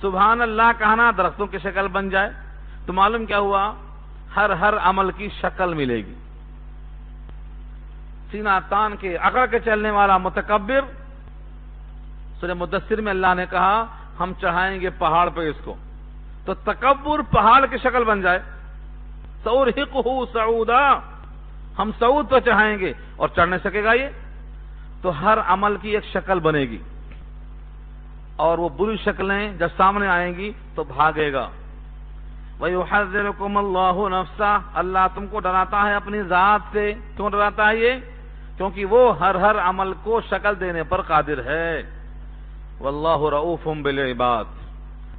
سبحان اللہ کہنا درختوں کی شکل بن جائے، تو معلوم کیا ہوا؟ ہر عمل کی شکل ملے گی۔ سینہ تان کے اکڑ کے چلنے والا متکبر، سورہ مدثر میں اللہ نے کہا ہم چڑھائیں گے پہاڑ پہ اس کو، تو تکبر پہاڑ کی شکل بن جائے، سأرهقه صعودا، ہم صعود پہ چڑھائیں گے اور چڑھ نہیں سکے گا یہ، تو ہر عمل کی ایک شکل بنے گی، اور وہ بری شکلیں جب سامنے آئیں گی تو بھاگے گا۔ وَيُحَذِّرُكُمُ اللَّهُ نَفْسَهُ، اللہ تم کو ڈراتا ہے اپنی ذات سے۔ کیوں ڈراتا ہے یہ؟ کیونکہ وہ ہر عمل کو شکل دینے پر قادر ہے۔ وَاللَّهُ رَؤُوفٌ بِالْعِبَادِ،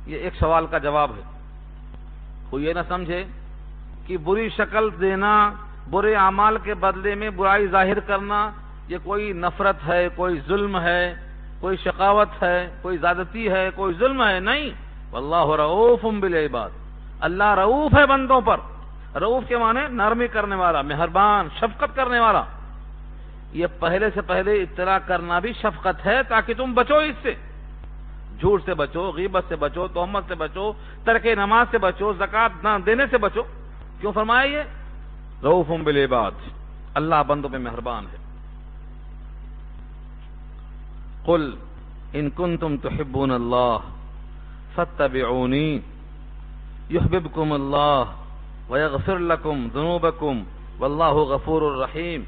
یہ ایک سوال کا جواب ہے۔ کوئی یہ نہ سمجھے کہ بری شکل دینا، برے اعمال کے بدلے میں برائی ظاہر کرنا یہ کوئی نفرت ہے، کوئی ظلم ہے، کوئی شقاوت ہے، کوئی زیادتی ہے، کوئی ظلم ہے، نہیں۔ واللہ رؤوف بالعباد، اللہ رؤوف ہے بندوں پر۔ رؤوف کے معنی نرمی کرنے والا، مہربان، شفقت کرنے والا۔ یہ پہلے سے پہلے اطلاع کرنا بھی شفقت ہے تاکہ تم بچو اس سے، جھوٹ سے بچو، غیبت سے بچو، تہمت سے بچو، ترک نماز سے بچو، زکوٰۃ نہ دینے سے بچو۔ کیوں فرمایا یہ؟ رؤوف بالعباد، اللہ بندوں پہ مہربان ہے۔ قل ان کنتم تحبون اللہ فاتبعونی یحببکم اللہ ویغفر لکم ذنوبکم واللہ غفور الرحیم۔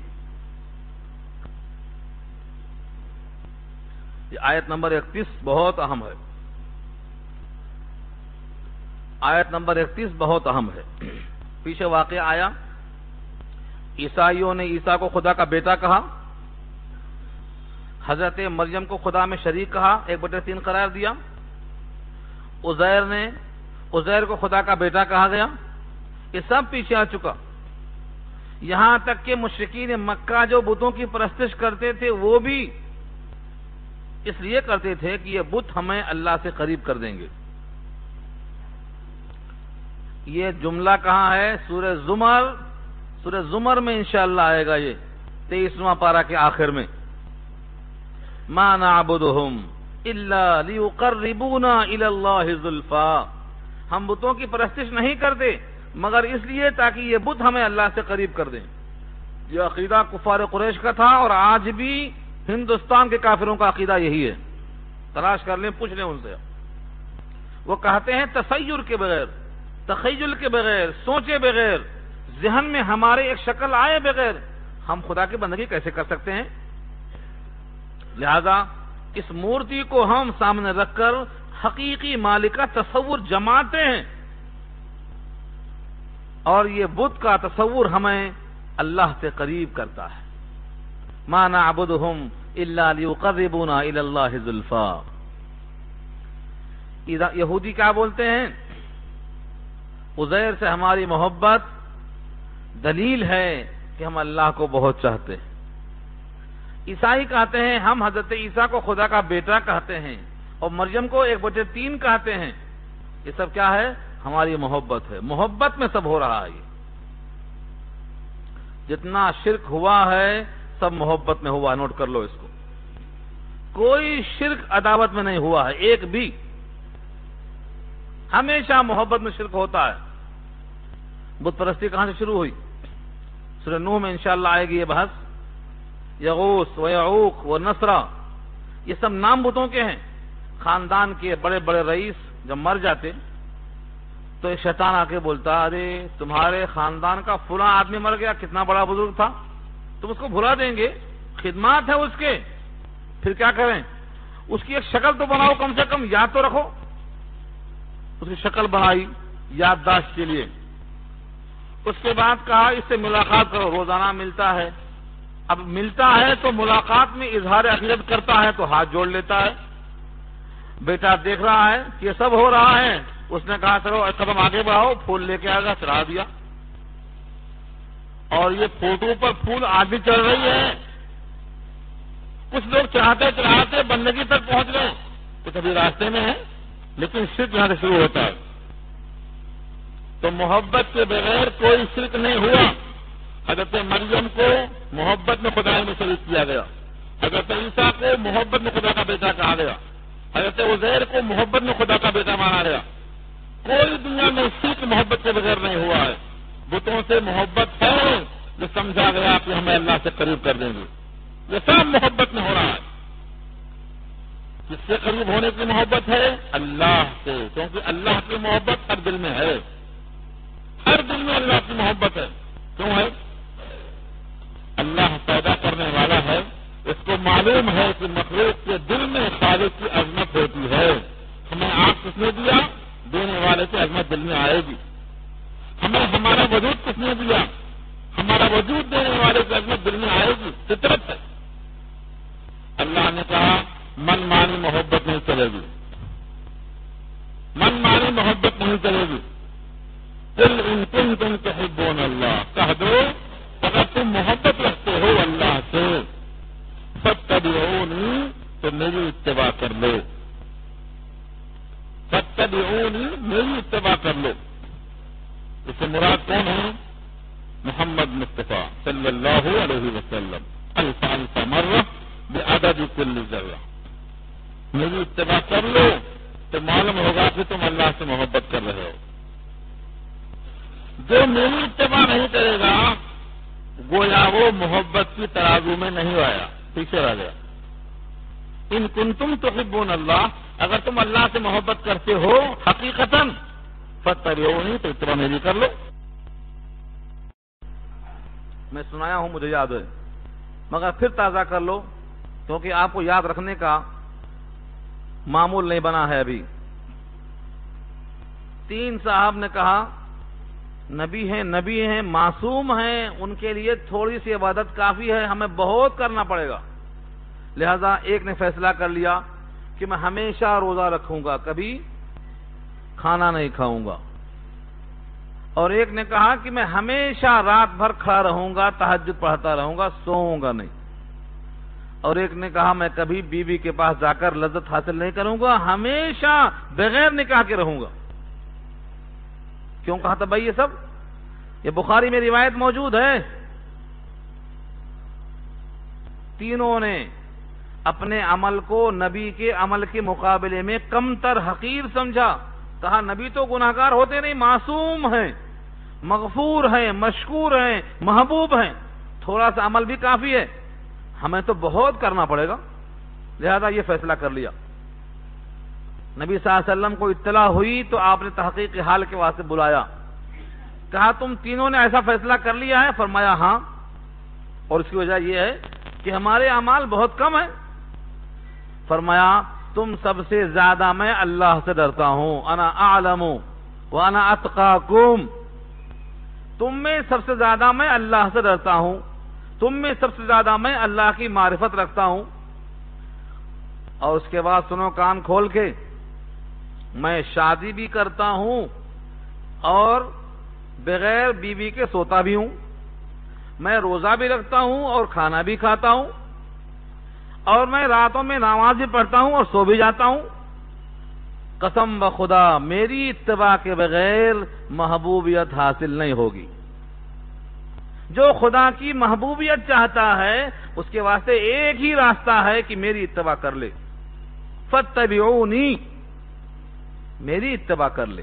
یہ آیت نمبر 31 بہت اہم ہے، آیت نمبر 31 بہت اہم ہے۔ پیچھے واقعہ آیا، عیسائیوں نے عیسیٰ کو خدا کا بیٹا کہا، حضرت مریم کو خدا میں شریک کہا، 1/3 قرار دیا۔ عزیر کو خدا کا بیٹا کہا گیا۔ یہ سب پیچھے آ چکا، یہاں تک کہ مشرکین مکہ جو بتوں کی پرستش کرتے تھے وہ بھی اس لیے کرتے تھے کہ یہ بت ہمیں اللہ سے قریب کر دیں گے۔ یہ جملہ کہاں ہے؟ سورہ زمر میں انشاءاللہ آئے گا، یہ 23واں پارہ کے آخر میں۔ ما نعبدهم الا ليقربونا الى الله زلفا، ہم بتوں کی پرستش نہیں کرتے مگر اس لیے تاکہ یہ بت ہمیں اللہ سے قریب کر دیں۔ یہ عقیدہ کفار قریش کا تھا اور آج بھی ہندوستان کے کافروں کا عقیدہ یہی ہے، تلاش کر لیں، پوچھ لیں ان سے۔ وہ کہتے ہیں تصیر کے بغیر، تخیل کے بغیر، سوچے بغیر، ذہن میں ہمارے ایک شکل آئے بغیر ہم خدا کی بندگی کیسے کر سکتے ہیں؟ لہذا اس مورتی کو ہم سامنے رکھ کر حقیقی مالک کا تصور جماتے ہیں، اور یہ بت کا تصور ہمیں اللہ سے قریب کرتا ہے۔ ما نعبدهم الا ليقربونا الى الله زلفا۔ یہودی کیا بولتے ہیں؟ عزیر سے ہماری محبت دلیل ہے کہ ہم اللہ کو بہت چاہتے ہیں۔ عیسائی کہتے ہیں ہم حضرت عیسیٰ کو خدا کا بیٹا کہتے ہیں، اور مریم کو 1/3 کہتے ہیں۔ یہ سب کیا ہے؟ ہماری محبت ہے۔ محبت میں سب ہو رہا ہے۔ یہ جتنا شرک ہوا ہے سب محبت میں ہوا، نوٹ کر لو اس کو۔ کوئی شرک عداوت میں نہیں ہوا ہے، ایک بھی۔ ہمیشہ محبت میں شرک ہوتا ہے۔ بت پرستی کہاں سے شروع ہوئی؟ سورہ نوح میں انشاءاللہ آئے گی یہ بحث۔ یغوث و یعوق و نصرہ، یہ سب نام بتوں کے ہیں۔ خاندان کے بڑے بڑے رئیس جب مر جاتے تو ایک شیطان آ کے بولتا، ارے تمہارے خاندان کا فلاں آدمی مر گیا، کتنا بڑا بزرگ تھا، تم اس کو بھلا دیں گے؟ خدمات ہے اس کے، پھر کیا کریں؟ اس کی ایک شکل تو بناؤ، کم سے کم یاد تو رکھو۔ اس کی شکل بنائی یادداشت کے لیے۔ اس کے بعد کہا اس سے ملاقات کرو، روزانہ ملتا ہے۔ اب ملتا ہے تو ملاقات میں اظہار عقیدت کرتا ہے تو ہاتھ جوڑ لیتا ہے۔ بیٹا دیکھ رہا ہے کہ یہ سب ہو رہا ہے، اس نے کہا چلو قدم آگے بڑھاؤ، پھول لے کے آئے گا، چڑھا دیا۔ اور یہ فوٹو پر پھول آج بھی چڑھ رہی ہے۔ کچھ لوگ چڑھاتے چڑھاتے بندگی تک پہنچ گئے، کچھ ابھی راستے میں ہے، لیکن شرک یہاں سے شروع ہوتا ہے۔ تو محبت کے بغیر کوئی شرک نہیں ہوا۔ حضرت مریم کو محبت میں خدا میں شریک کیا گیا، حضرت عیسیٰ کو محبت میں خدا کا بیٹا کہا گیا، حضرت عزیر کو محبت میں خدا کا بیٹا مانا گیا۔ کوئی دنیا میں شرک محبت کے بغیر نہیں ہوا ہے۔ بتوں سے محبت ہے جو سمجھا گیا کہ ہمیں اللہ سے قریب کر دیں گے، یہ سب محبت میں ہو رہا ہے۔ کس سے قریب ہونے کی محبت ہے؟ اللہ سے، کیونکہ اللہ کی محبت ہر دل میں ہے، ہر دل میں اللہ کی محبت ہے۔ کیوں ہے؟ اللہ پیدا کرنے والا ہے، اس کو معلوم ہے کہ مخلوق کے دل میں خالق کی عظمت ہوتی ہے۔ ہمیں آنکھ کس نے دیا؟ دینے والے کی عظمت دل میں آئے گی۔ ہمیں ہمارا وجود کس نے دیا؟ ہمارا وجود دینے والے کی عظمت دل میں آئے گی، فطرت ہے۔ اللہ نے کہا من مانی محبت نہیں چلے گی، من مانی محبت نہیں چلے گی۔ قل ان کنتم تحبون اللہ، کہہ دو اگر تم محبت رکھتے ہو اللہ سے، فاتبعونی، تو میری اتباع کر لو، فاتبعونی، میری اتباع کر لو۔ اس سے مراد کون ہے؟ محمد مصطفیٰ صلی اللہ علیہ وسلم، الف مرہ بعدد کل ذرہ۔ میری اتباع کر لو تو معلوم ہوگا کہ تم اللہ سے محبت کر رہے ہو۔ جو میری اتباع نہیں کرے گا گویا وہ محبت کی ترازو میں نہیں آیا، پیچھے رہ گیا۔ ان کنتم تحبون اللہ، اگر تم اللہ سے محبت کرتے ہو حقیقتاً، فاتبعونی، تو اتباع میری کر لو۔ میں سنایا ہوں، مجھے یاد ہے، مگر پھر تازہ کر لو، کیونکہ آپ کو یاد رکھنے کا معمول نہیں بنا ہے ابھی۔ 3 صاحب نے کہا نبی ہیں معصوم ہیں، ان کے لیے تھوڑی سی عبادت کافی ہے، ہمیں بہت کرنا پڑے گا۔ لہذا ایک نے فیصلہ کر لیا کہ میں ہمیشہ روزہ رکھوں گا، کبھی کھانا نہیں کھاؤں گا، اور ایک نے کہا کہ میں ہمیشہ رات بھر کھڑا رہوں گا، تہجد پڑھتا رہوں گا، سوؤں گا نہیں، اور ایک نے کہا میں کبھی بیوی کے پاس جا کر لذت حاصل نہیں کروں گا، ہمیشہ بغیر نکاح کے رہوں گا۔ کیوں کہا تھا بھائی یہ سب؟ یہ بخاری میں روایت موجود ہے۔ تینوں نے اپنے عمل کو نبی کے عمل کے مقابلے میں کم تر حقیر سمجھا، کہا نبی تو گناہگار ہوتے نہیں، معصوم ہیں، مغفور ہیں، مشکور ہیں، محبوب ہیں، تھوڑا سا عمل بھی کافی ہے، ہمیں تو بہت کرنا پڑے گا۔ لہذا یہ فیصلہ کر لیا۔ نبی صلی اللہ علیہ وسلم کو اطلاع ہوئی تو آپ نے تحقیق حال کے واسطے بلایا، کہا تم تینوں نے ایسا فیصلہ کر لیا ہے؟ فرمایا ہاں، اور اس کی وجہ یہ ہے کہ ہمارے اعمال بہت کم ہیں۔ فرمایا تم سب سے زیادہ میں اللہ سے ڈرتا ہوں، انا اعلم وانا اتقاکم، تم میں سب سے زیادہ میں اللہ سے ڈرتا ہوں، تم میں سب سے زیادہ میں اللہ کی معرفت رکھتا ہوں۔ اور اس کے بعد سنو کان کھول کے، میں شادی بھی کرتا ہوں اور بغیر بیوی کے سوتا بھی ہوں، میں روزہ بھی رکھتا ہوں اور کھانا بھی کھاتا ہوں، اور میں راتوں میں نماز بھی پڑھتا ہوں اور سو بھی جاتا ہوں۔ قسم بخدا میری اتباع کے بغیر محبوبیت حاصل نہیں ہوگی۔ جو خدا کی محبوبیت چاہتا ہے اس کے واسطے ایک ہی راستہ ہے کہ میری اتباع کر لے، فاتبعونی، میری اتباع کر لے۔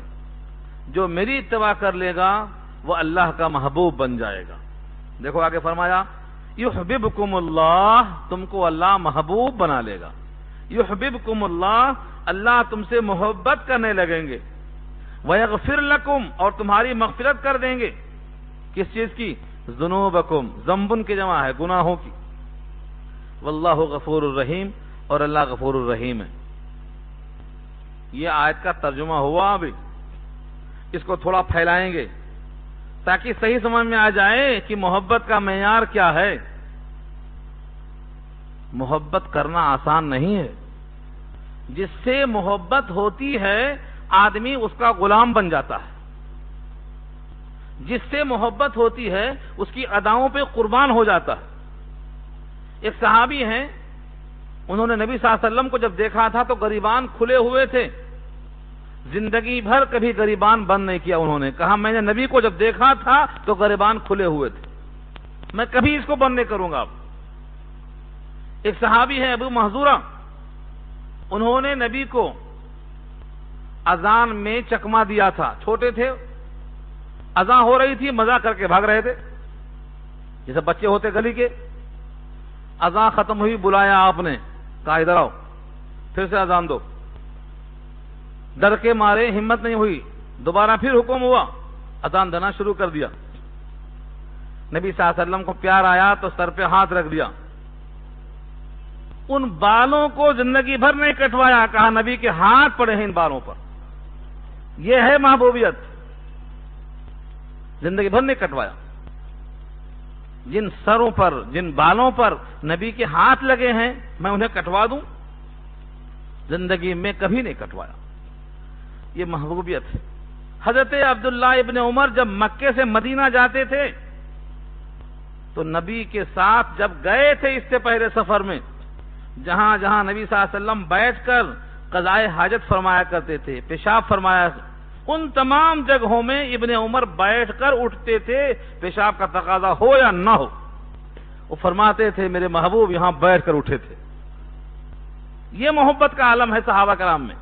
جو میری اتباع کر لے گا وہ اللہ کا محبوب بن جائے گا۔ دیکھو آگے فرمایا یحببکم اللہ، تم کو اللہ محبوب بنا لے گا۔ یحببکم اللہ، اللہ تم سے محبت کرنے لگیں گے۔ ویغفر لکم، اور تمہاری مغفرت کر دیں گے۔ کس چیز کی؟ ذنوبکم، ذنبن کی جمع ہے، گناہوں کی۔ واللہ غفور الرحیم، اور اللہ غفور الرحیم ہے۔ یہ آیت کا ترجمہ ہوا ابھی، اس کو تھوڑا پھیلائیں گے تاکہ صحیح سمجھ میں آ جائے کہ محبت کا معیار کیا ہے۔ محبت کرنا آسان نہیں ہے۔ جس سے محبت ہوتی ہے آدمی اس کا غلام بن جاتا ہے، جس سے محبت ہوتی ہے اس کی اداؤں پہ قربان ہو جاتا ہے۔ ایک صحابی ہیں، انہوں نے نبی صلی اللہ علیہ وسلم کو جب دیکھا تھا تو گریبان کھلے ہوئے تھے، زندگی بھر کبھی گریبان بند نہیں کیا۔ انہوں نے کہا میں نے نبی کو جب دیکھا تھا تو گریبان کھلے ہوئے تھے، میں کبھی اس کو بند نہیں کروں گا۔ ایک صحابی ہے ابو محذورہ، انہوں نے نبی کو اذان میں چکما دیا تھا، چھوٹے تھے، اذان ہو رہی تھی، مزہ کر کے بھاگ رہے تھے جیسے بچے ہوتے گلی کے۔ اذان ختم ہوئی، بلایا آپ نے، کہا ادھر آؤ، پھر سے اذان دو۔ ڈر کے مارے ہمت نہیں ہوئی، دوبارہ پھر حکم ہوا، اذان دینا شروع کر دیا۔ نبی صلی اللہ علیہ وسلم کو پیار آیا تو سر پہ ہاتھ رکھ دیا، ان بالوں کو زندگی بھر نہیں کٹوایا، کہا نبی کے ہاتھ پڑے ہیں ان بالوں پر۔ یہ ہے محبوبیت، زندگی بھر نہیں کٹوایا۔ جن سروں پر، جن بالوں پر نبی کے ہاتھ لگے ہیں میں انہیں کٹوا دوں؟ زندگی میں کبھی نہیں کٹوایا۔ یہ محبوبیت ہے۔ حضرت عبداللہ ابن عمر جب مکے سے مدینہ جاتے تھے تو نبی کے ساتھ جب گئے تھے اس سے پہلے سفر میں، جہاں جہاں نبی صلی اللہ علیہ وسلم بیٹھ کر قضائے حاجت فرمایا کرتے تھے، پیشاب فرمایا، ان تمام جگہوں میں ابن عمر بیٹھ کر اٹھتے تھے، پیشاب کا تقاضا ہو یا نہ ہو، وہ فرماتے تھے میرے محبوب یہاں بیٹھ کر اٹھے تھے۔ یہ محبت کا عالم ہے صحابہ کرام میں۔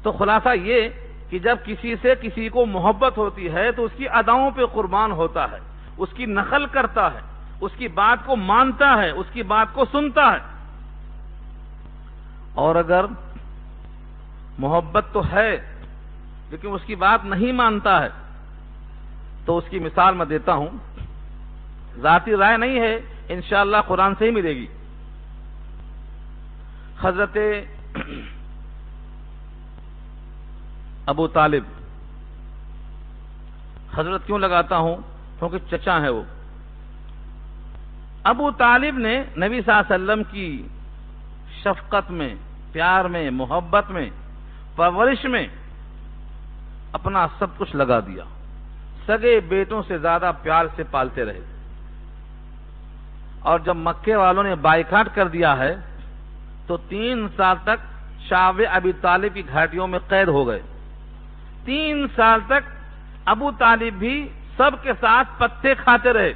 تو خلاصہ یہ کہ جب کسی سے کسی کو محبت ہوتی ہے تو اس کی اداؤں پہ قربان ہوتا ہے، اس کی نقل کرتا ہے، اس کی بات کو مانتا ہے، اس کی بات کو سنتا ہے۔ اور اگر محبت تو ہے لیکن اس کی بات نہیں مانتا ہے تو اس کی مثال میں دیتا ہوں، ذاتی رائے نہیں ہے، انشاءاللہ قرآن سے ہی ملے گی۔ حضرت ابو طالب، حضرت کیوں لگاتا ہوں؟ کیونکہ چچا ہے وہ۔ ابو طالب نے نبی صلی اللہ علیہ وسلم کی شفقت میں، پیار میں، محبت میں، پرورش میں اپنا سب کچھ لگا دیا، سگے بیٹوں سے زیادہ پیار سے پالتے رہے۔ اور جب مکے والوں نے بائیکاٹ کر دیا ہے تو 3 سال تک شعب ابی طالب کی گھاٹیوں میں قید ہو گئے۔ 3 سال تک ابو طالب بھی سب کے ساتھ پتے کھاتے رہے،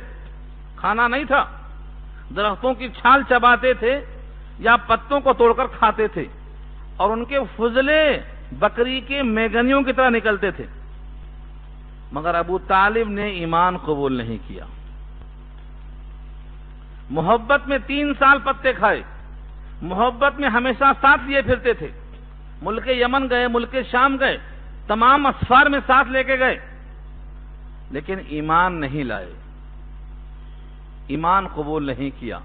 کھانا نہیں تھا، درختوں کی چھال چباتے تھے یا پتوں کو توڑ کر کھاتے تھے، اور ان کے فضلے بکری کے میگنیوں کی طرح نکلتے تھے۔ مگر ابو طالب نے ایمان قبول نہیں کیا، محبت میں 3 سال پتے کھائے، محبت میں ہمیشہ ساتھ لیے پھرتے تھے، ملک یمن گئے، ملک شام گئے، تمام اسفار میں ساتھ لے کے گئے، لیکن ایمان نہیں لائے، ایمان قبول نہیں کیا۔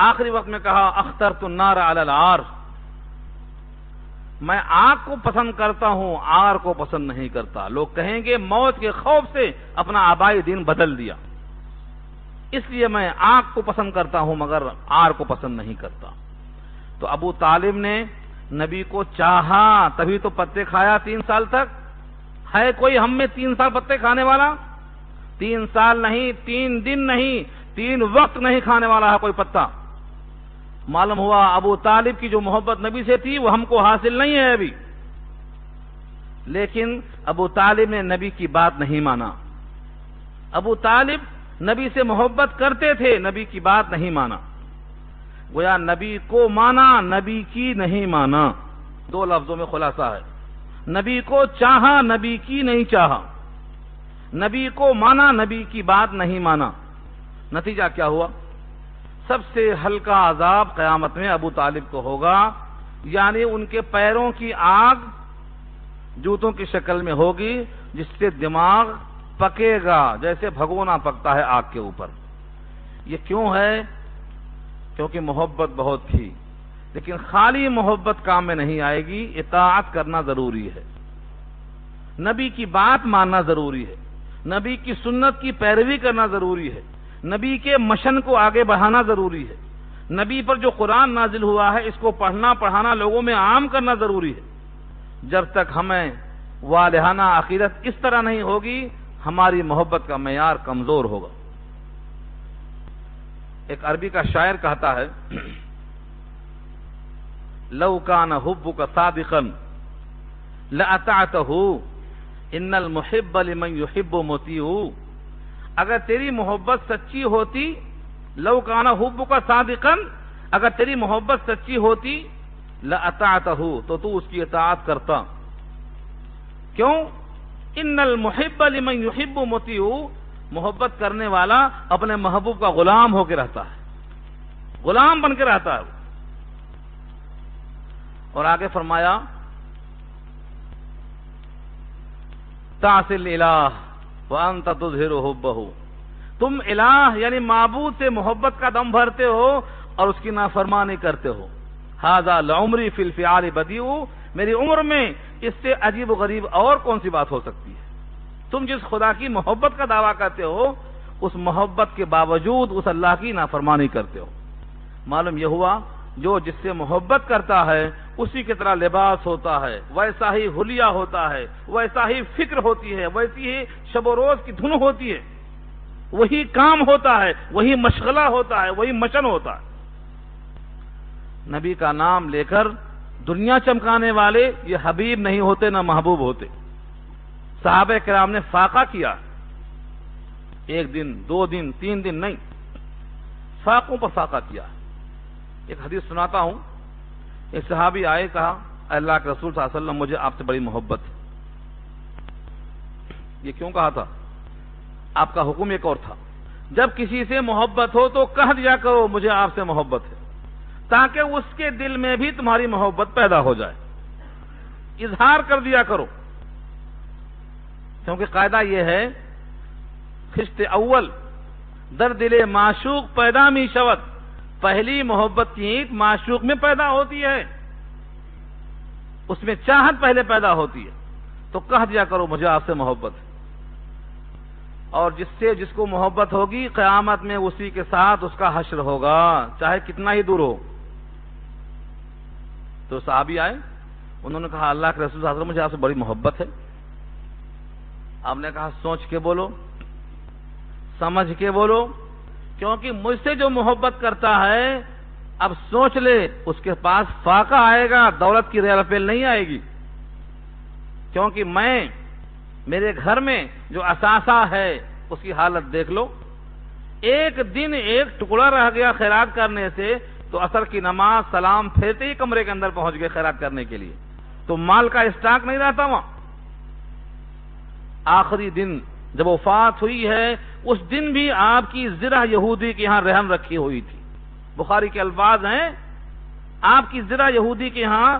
آخری وقت میں کہا اخترت النار علی العار، میں آگ کو پسند کرتا ہوں، آر کو پسند نہیں کرتا۔ لوگ کہیں گے موت کے خوف سے اپنا آبائی دین بدل دیا، اس لیے میں آگ کو پسند کرتا ہوں مگر آر کو پسند نہیں کرتا۔ تو ابو طالب نے نبی کو چاہا، تبھی تو پتے کھایا 3 سال تک۔ ہے کوئی ہم میں 3 سال پتے کھانے والا؟ 3 سال نہیں، 3 دن نہیں، 3 وقت نہیں کھانے والا ہے کوئی پتا۔ معلوم ہوا ابو طالب کی جو محبت نبی سے تھی وہ ہم کو حاصل نہیں ہے ابھی، لیکن ابو طالب نے نبی کی بات نہیں مانا۔ ابو طالب نبی سے محبت کرتے تھے، نبی کی بات نہیں مانا، گویا نبی کو مانا، نبی کی نہیں مانا۔ 2 لفظوں میں خلاصہ ہے، نبی کو چاہا، نبی کی نہیں چاہا، نبی کو مانا، نبی کی بات نہیں مانا۔ نتیجہ کیا ہوا؟ سب سے ہلکا عذاب قیامت میں ابو طالب کو ہوگا، یعنی ان کے پیروں کی آگ جوتوں کی شکل میں ہوگی، جس سے دماغ پکے گا جیسے بھگونا پکتا ہے آگ کے اوپر۔ یہ کیوں ہے؟ کیونکہ محبت بہت تھی، لیکن خالی محبت کام میں نہیں آئے گی، اطاعت کرنا ضروری ہے، نبی کی بات ماننا ضروری ہے، نبی کی سنت کی پیروی کرنا ضروری ہے، نبی کے مشن کو آگے بڑھانا ضروری ہے، نبی پر جو قرآن نازل ہوا ہے اس کو پڑھنا پڑھانا لوگوں میں عام کرنا ضروری ہے۔ جب تک ہمیں والہانہ عقیدت اس طرح نہیں ہوگی، ہماری محبت کا معیار کمزور ہوگا۔ ایک عربی کا شاعر کہتا ہے لو کان حبک صادقا لأطعته ان المحب لمن يحب مطیع، اگر تیری محبت سچی ہوتی، لو کان حبک صادقا، اگر تیری محبت سچی ہوتی، لأطعته تو اس کی اطاعت کرتا۔ کیوں؟ ان المحب لمن يحب مطیع، محبت کرنے والا اپنے محبوب کا غلام ہو کے رہتا ہے، غلام بن کے رہتا ہے۔ اور آگے فرمایا تعصی الالہ وانت تظہر حبہ، تم الہ یعنی معبود سے محبت کا دم بھرتے ہو اور اس کی نافرمانی کرتے ہو۔ ھذا لعمری فی الفعال بدیع، میری عمر میں اس سے عجیب و غریب اور کون سی بات ہو سکتی ہے؟ تم جس خدا کی محبت کا دعویٰ کرتے ہو، اس محبت کے باوجود اس اللہ کی نافرمانی کرتے ہو۔ معلوم یہ ہوا جو جس سے محبت کرتا ہے اسی کی طرح لباس ہوتا ہے، ویسا ہی حلیہ ہوتا ہے، ویسا ہی فکر ہوتی ہے، ویسی ہی شب و روز کی دھن ہوتی ہے، وہی کام ہوتا ہے، وہی مشغلہ ہوتا ہے، وہی مشن ہوتا ہے۔ نبی کا نام لے کر دنیا چمکانے والے یہ حبیب نہیں ہوتے، نہ محبوب ہوتے۔ صحابہ کرام نے فاقہ کیا، 1 دن 2 دن 3 دن نہیں، فاقوں پر فاقہ کیا۔ ایک حدیث سناتا ہوں، ایک صحابی آئے، کہا اللہ کے رسول صلی اللہ علیہ وسلم مجھے آپ سے بڑی محبت ہے۔ یہ کیوں کہا تھا؟ آپ کا حکم ایک اور تھا، جب کسی سے محبت ہو تو کہہ دیا کرو مجھے آپ سے محبت ہے، تاکہ اس کے دل میں بھی تمہاری محبت پیدا ہو جائے، اظہار کر دیا کرو۔ کیونکہ قاعدہ یہ ہے خشت اول در دل معشوق پیدا می شود، پہلی محبت کی اینٹ معشوق میں پیدا ہوتی ہے، اس میں چاہت پہلے پیدا ہوتی ہے، تو کہہ دیا کرو مجھے آپ سے محبت ہے۔ اور جس کو محبت ہوگی قیامت میں اسی کے ساتھ اس کا حشر ہوگا، چاہے کتنا ہی دور ہو۔ تو صحابی آئے، انہوں نے کہا اللہ کے رسول صلی اللہ علیہ وسلم مجھے آپ سے بڑی محبت ہے۔ آپ نے کہا سوچ کے بولو، سمجھ کے بولو، کیونکہ مجھ سے جو محبت کرتا ہے اب سوچ لے اس کے پاس فاقہ آئے گا، دولت کی ریل پیل نہیں آئے گی، کیونکہ میرے گھر میں جو اثاثہ ہے اس کی حالت دیکھ لو، 1 دن 1 ٹکڑا رہ گیا خیرات کرنے سے تو عصر کی نماز سلام پھیرتے ہی کمرے کے اندر پہنچ گئے خیرات کرنے کے لیے، تو مال کا اسٹاک نہیں رہتا وہاں۔ آخری دن جب وفات ہوئی ہے اس دن بھی آپ کی زرہ یہودی کے یہاں رہن رکھی ہوئی تھی، بخاری کے الفاظ ہیں آپ کی زرہ یہودی کے ہاں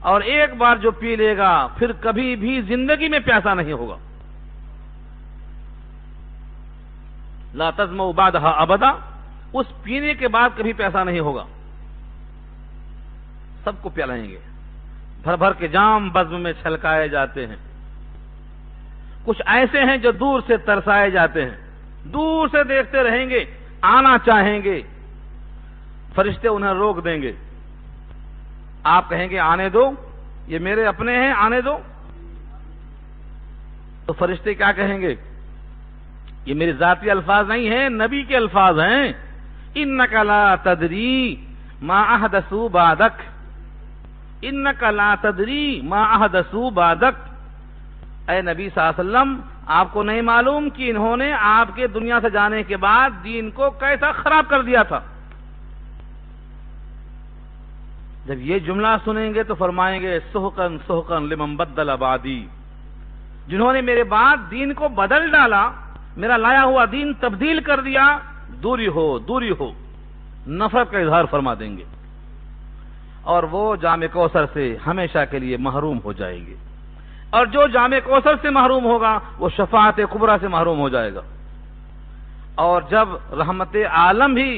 اور ایک بار جو پی لے گا پھر کبھی بھی زندگی میں پیاسا نہیں ہوگا. لا تظمأ بعدها ابدا، اس پینے کے بعد کبھی پیاسا نہیں ہوگا. سب کو پلائیں گے، بھر بھر کے جام بزم میں چھلکائے جاتے ہیں. کچھ ایسے ہیں جو دور سے ترسائے جاتے ہیں، دور سے دیکھتے رہیں گے، آنا چاہیں گے، فرشتے انہیں روک دیں گے. آپ کہیں گے آنے دو، یہ میرے اپنے ہیں، آنے دو. تو فرشتے کیا کہیں گے؟ یہ میرے ذاتی الفاظ نہیں ہیں، نبی کے الفاظ ہیں. انک لا تدری ما احدثوا بعدک، انک لا تدری ما احدثوا بعدک. اے نبی صلی اللہ علیہ وسلم، آپ کو نہیں معلوم کہ انہوں نے آپ کے دنیا سے جانے کے بعد دین کو کیسا خراب کر دیا تھا. جب یہ جملہ سنیں گے تو فرمائیں گے سحقن سحقن لمن بدل بعدی، جنہوں نے میرے بعد دین کو بدل ڈالا، میرا لایا ہوا دین تبدیل کر دیا، دوری ہو دوری ہو، نفرت کا اظہار فرما دیں گے. اور وہ جام کوثر سے ہمیشہ کے لیے محروم ہو جائیں گے. اور جو جام کوثر سے محروم ہوگا وہ شفاعت کبریٰ سے محروم ہو جائے گا. اور جب رحمت عالم بھی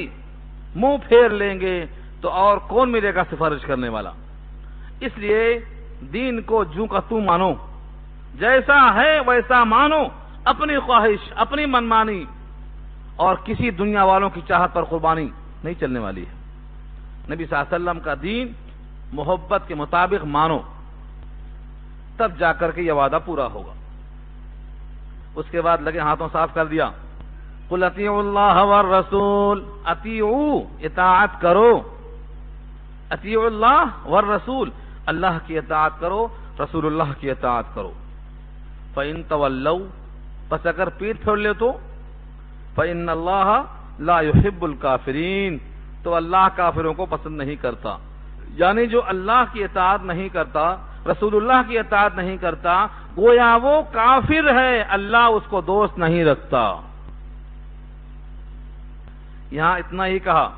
منہ پھیر لیں گے تو اور کون ملے گا سفارش کرنے والا. اس لیے دین کو جوں کا توں مانو، جیسا ہے ویسا مانو، اپنی خواہش، اپنی منمانی اور کسی دنیا والوں کی چاہت پر قربانی نہیں چلنے والی ہے. نبی صلی اللہ علیہ وسلم کا دین محبت کے مطابق مانو، تب جا کر کے یہ وعدہ پورا ہوگا. اس کے بعد لگے ہاتھوں صاف کر دیا. قل اطیعوا اللہ والرسول، اطیعوا اطاعت کرو، اطیعوا اللہ والرسول، اللہ کی اطاعت کرو، رسول اللہ کی اطاعت کرو. فإن تولوا، پس اگر پیٹ پھیر لے تو فإن اللہ لا يحب الکافرین، تو اللہ کافروں کو پسند نہیں کرتا. یعنی جو اللہ کی اطاعت نہیں کرتا، رسول اللہ کی اطاعت نہیں کرتا، گویا وہ کافر ہے، اللہ اس کو دوست نہیں رکھتا. یہاں اتنا ہی کہا.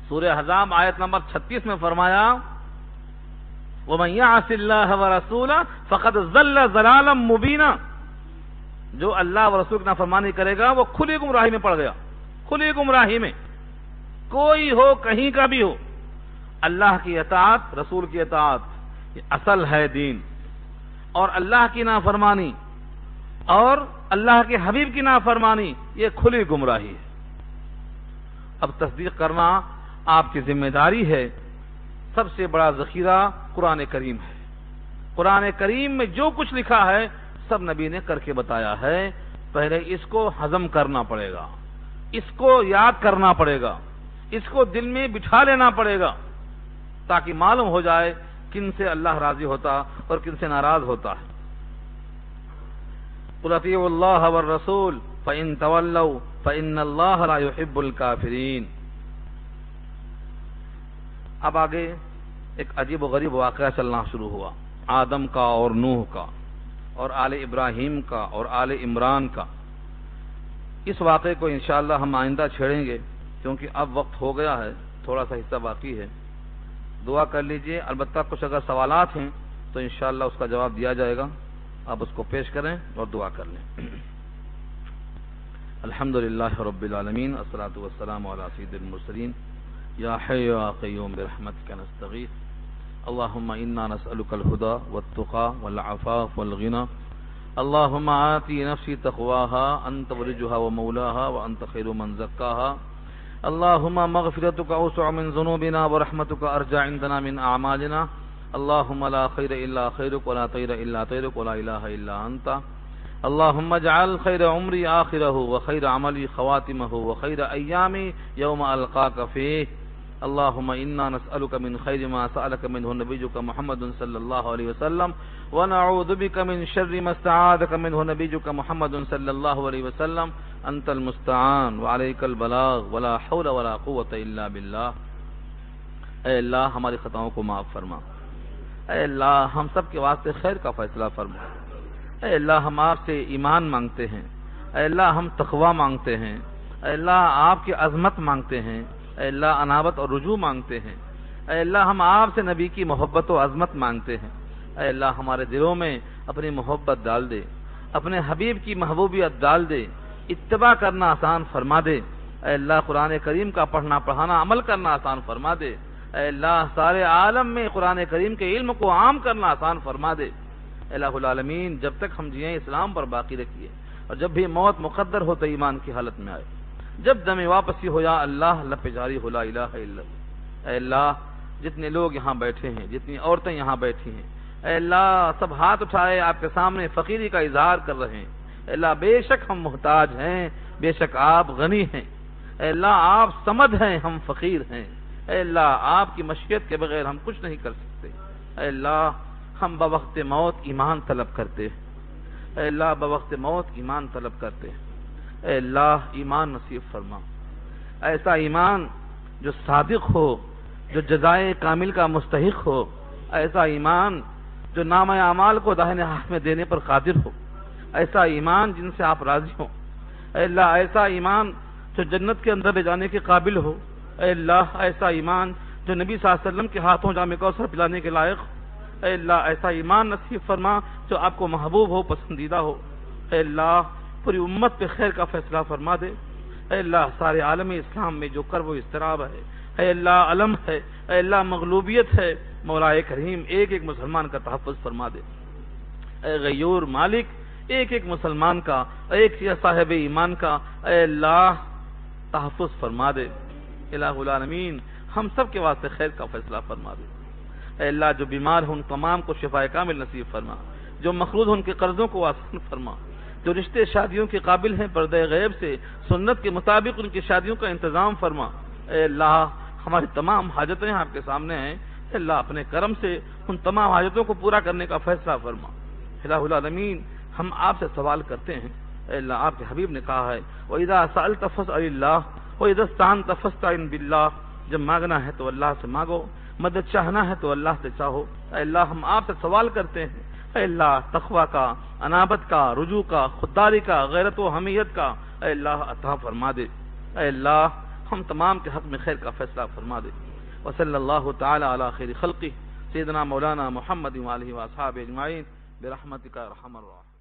سورہ احزاب آیت نمبر 36 میں فرمایا وَمَن يَعْصِ اللَّهَ وَرَسُولَهُ فَقَدْ ضَلَّ ضَلَالًا مُبِينًا، جو اللہ و رسول کی نافرمانی کرے گا وہ کھلی گمراہی میں پڑ گیا. کھلی گمراہی میں، کوئی ہو کہیں کا بھی ہو. اللہ کی اطاعت، رسول کی اطاعت، یہ اصل ہے دین. اور اللہ کی نافرمانی اور اللہ کے حبیب کی نافرمانی یہ کھلی گمراہی ہے. اب تصدیق کرنا آپ کی ذمہ داری ہے. سب سے بڑا ذخیرہ قرآن کریم ہے. قرآن کریم میں جو کچھ لکھا ہے سب نبی نے کر کے بتایا ہے. پہلے اس کو ہضم کرنا پڑے گا، اس کو یاد کرنا پڑے گا، اس کو دل میں بٹھا لینا پڑے گا، تاکہ معلوم ہو جائے کن سے اللہ راضی ہوتا اور کن سے ناراض ہوتا ہے. قل اطیعوا اللہ والرسول فإن تولوا فإن اللہ لا يحب الکافرین. اب آگے ایک عجیب و غریب واقعہ چلنا شروع ہوا، آدم کا اور نوح کا اور آل ابراہیم کا اور آل عمران کا. اس واقعے کو انشاءاللہ ہم آئندہ چھیڑیں گے، کیونکہ اب وقت ہو گیا ہے، تھوڑا سا حصہ باقی ہے. دعا کر لیجئے. البتہ کچھ اگر سوالات ہیں تو انشاءاللہ اس کا جواب دیا جائے گا. آپ اس کو پیش کریں اور دعا کر لیں. الحمدللہ رب العالمین، الصلاۃ والسلام علی سید المرسلین. یا حی یا قیوم برحمتک نستغیث. اللهم انا نسألك الهدى والتقى والعفاف والغنى. اللهم آت نفسي تقواها انت وليها ومولاها وانت خير من زكاها. اللهم مغفرتك اوسع من ذنوبنا ورحمتك ارجى عندنا من اعمالنا. اللهم لا خير الا خيرك ولا طير الا طيرك ولا اله الا انت. اللهم اجعل خير عمري آخره وخير عملي خواتمه وخير ايامي يوم القاك فيه. اللهم انا نسألك من خير ما سألك منه نبيك محمد صلى الله عليه وسلم ونعوذ بك من شر ما استعاذك منه نبيك محمد صلى الله عليه وسلم. انت المستعان وعليك البلاغ ولا حول ولا قوة الا بالله. اے اللہ ہماری خطاؤں کو معاف فرما. اے اللہ ہم سب کے واسطے خیر کا فیصلہ فرما. اے اللہ ہم آپ سے ایمان مانگتے ہیں. اے اللہ ہم تقوی مانگتے ہیں. اے اللہ آپ کی عظمت مانگتے ہیں. اے اللہ انابت اور رجوع مانگتے ہیں. اے اللہ ہم آپ سے نبی کی محبت و عظمت مانگتے ہیں، اے اللہ ہمارے دلوں میں اپنی محبت ڈال دے، اپنے حبیب کی محبوبیت ڈال دے، اتباع کرنا آسان فرما دے، اے اللہ قرآن کریم کا پڑھنا پڑھانا عمل کرنا آسان فرما دے، اے اللہ سارے عالم میں قرآن کریم کے علم کو عام کرنا آسان فرما دے، الہ العالمین جب تک ہم جئیں اسلام پر باقی رکھیے، اور جب بھی موت مقدر ہو تو ایمان کی حالت میں آئے، جب دم واپسی ہو یا اللہ لب جاری ہو لا الہ الا اللہ۔ اے اللہ جتنے لوگ یہاں بیٹھے ہیں، جتنی عورتیں یہاں بیٹھی ہیں، اے اللہ سب ہاتھ اٹھائے آپ کے سامنے فقیری کا اظہار کر رہے ہیں، اے اللہ بے شک ہم محتاج ہیں، بے شک آپ غنی ہیں، اے اللہ آپ صمد ہیں، ہم فقیر ہیں، اے اللہ آپ کی مشیت کے بغیر ہم کچھ نہیں کر سکتے، اے اللہ ہم بوقت موت ایمان طلب کرتے ہیں، اے اللہ بوقت موت ایمان طلب کرتے ہیں، اے اللہ ایمان نصیب فرما، ایسا ایمان جو صادق ہو، جو جزائے کامل کا مستحق ہو، ایسا ایمان جو نام اعمال کو داہنے ہاتھ میں دینے پر قادر ہو، ایسا ایمان جن سے آپ راضی ہوں، اے اللہ ایسا ایمان جو جنت کے اندر لے جانے کے قابل ہو، اے اللہ ایسا ایمان جو نبی صلی اللہ علیہ وسلم کے ہاتھوں جام کوثر پلانے کے لائق ہو، اے اللہ ایسا ایمان نصیب فرما جو آپ کو محبوب ہو، پسندیدہ ہو، اے اللہ پوری امت پہ خیر کا فیصلہ فرما دے، اے اللہ سارے عالم اسلام میں جو کرب و اضطراب ہے، اے اللہ علم ہے، اے اللہ مغلوبیت ہے، مولا کریم ایک ایک مسلمان کا تحفظ فرما دے، اے غیور مالک ایک ایک مسلمان کا، ایک صاحب ایمان کا اے اللہ تحفظ فرما دے، الہ العالمین ہم سب کے واسطے خیر کا فیصلہ فرما دے، اے اللہ جو بیمار ہیں ان تمام کو شفا کامل نصیب فرما، جو مقروض ہیں ان کے قرضوں کو آسان فرما، جو رشتے شادیوں کے قابل ہیں پردہ غیب سے سنت کے مطابق ان کی شادیوں کا انتظام فرما، اے اللہ ہماری تمام حاجتیں آپ کے سامنے ہیں، اے اللہ اپنے کرم سے ان تمام حاجتوں کو پورا کرنے کا فیصلہ فرما، الہ العالمین ہم آپ سے سوال کرتے ہیں، اے اللہ آپ کے حبیب نے کہا ہے وَإِذَا سَأَلْتَ فَاسْأَلِ اللَّهَ وَإِذَا اسْتَعَنْتَ فَاسْتَعِنْ بِاللَّهِ، جب مانگنا ہے تو اللہ سے مانگو، مدد چاہنا ہے تو اللہ سے چاہو، اے اللہ ہم آپ سے سوال کرتے ہیں، اے اللہ تقوی کا، انابت کا، رجوع کا، خودداری کا، غیرت و حمیت کا اے اللہ عطا فرما دے، اے اللہ ہم تمام کے حق میں خیر کا فیصلہ فرما دے، وصلی اللہ تعالی علی خیر خلقہ سیدنا مولانا محمد وآلہ وصحبہ اجمعین برحمتک ارحم الراحمین۔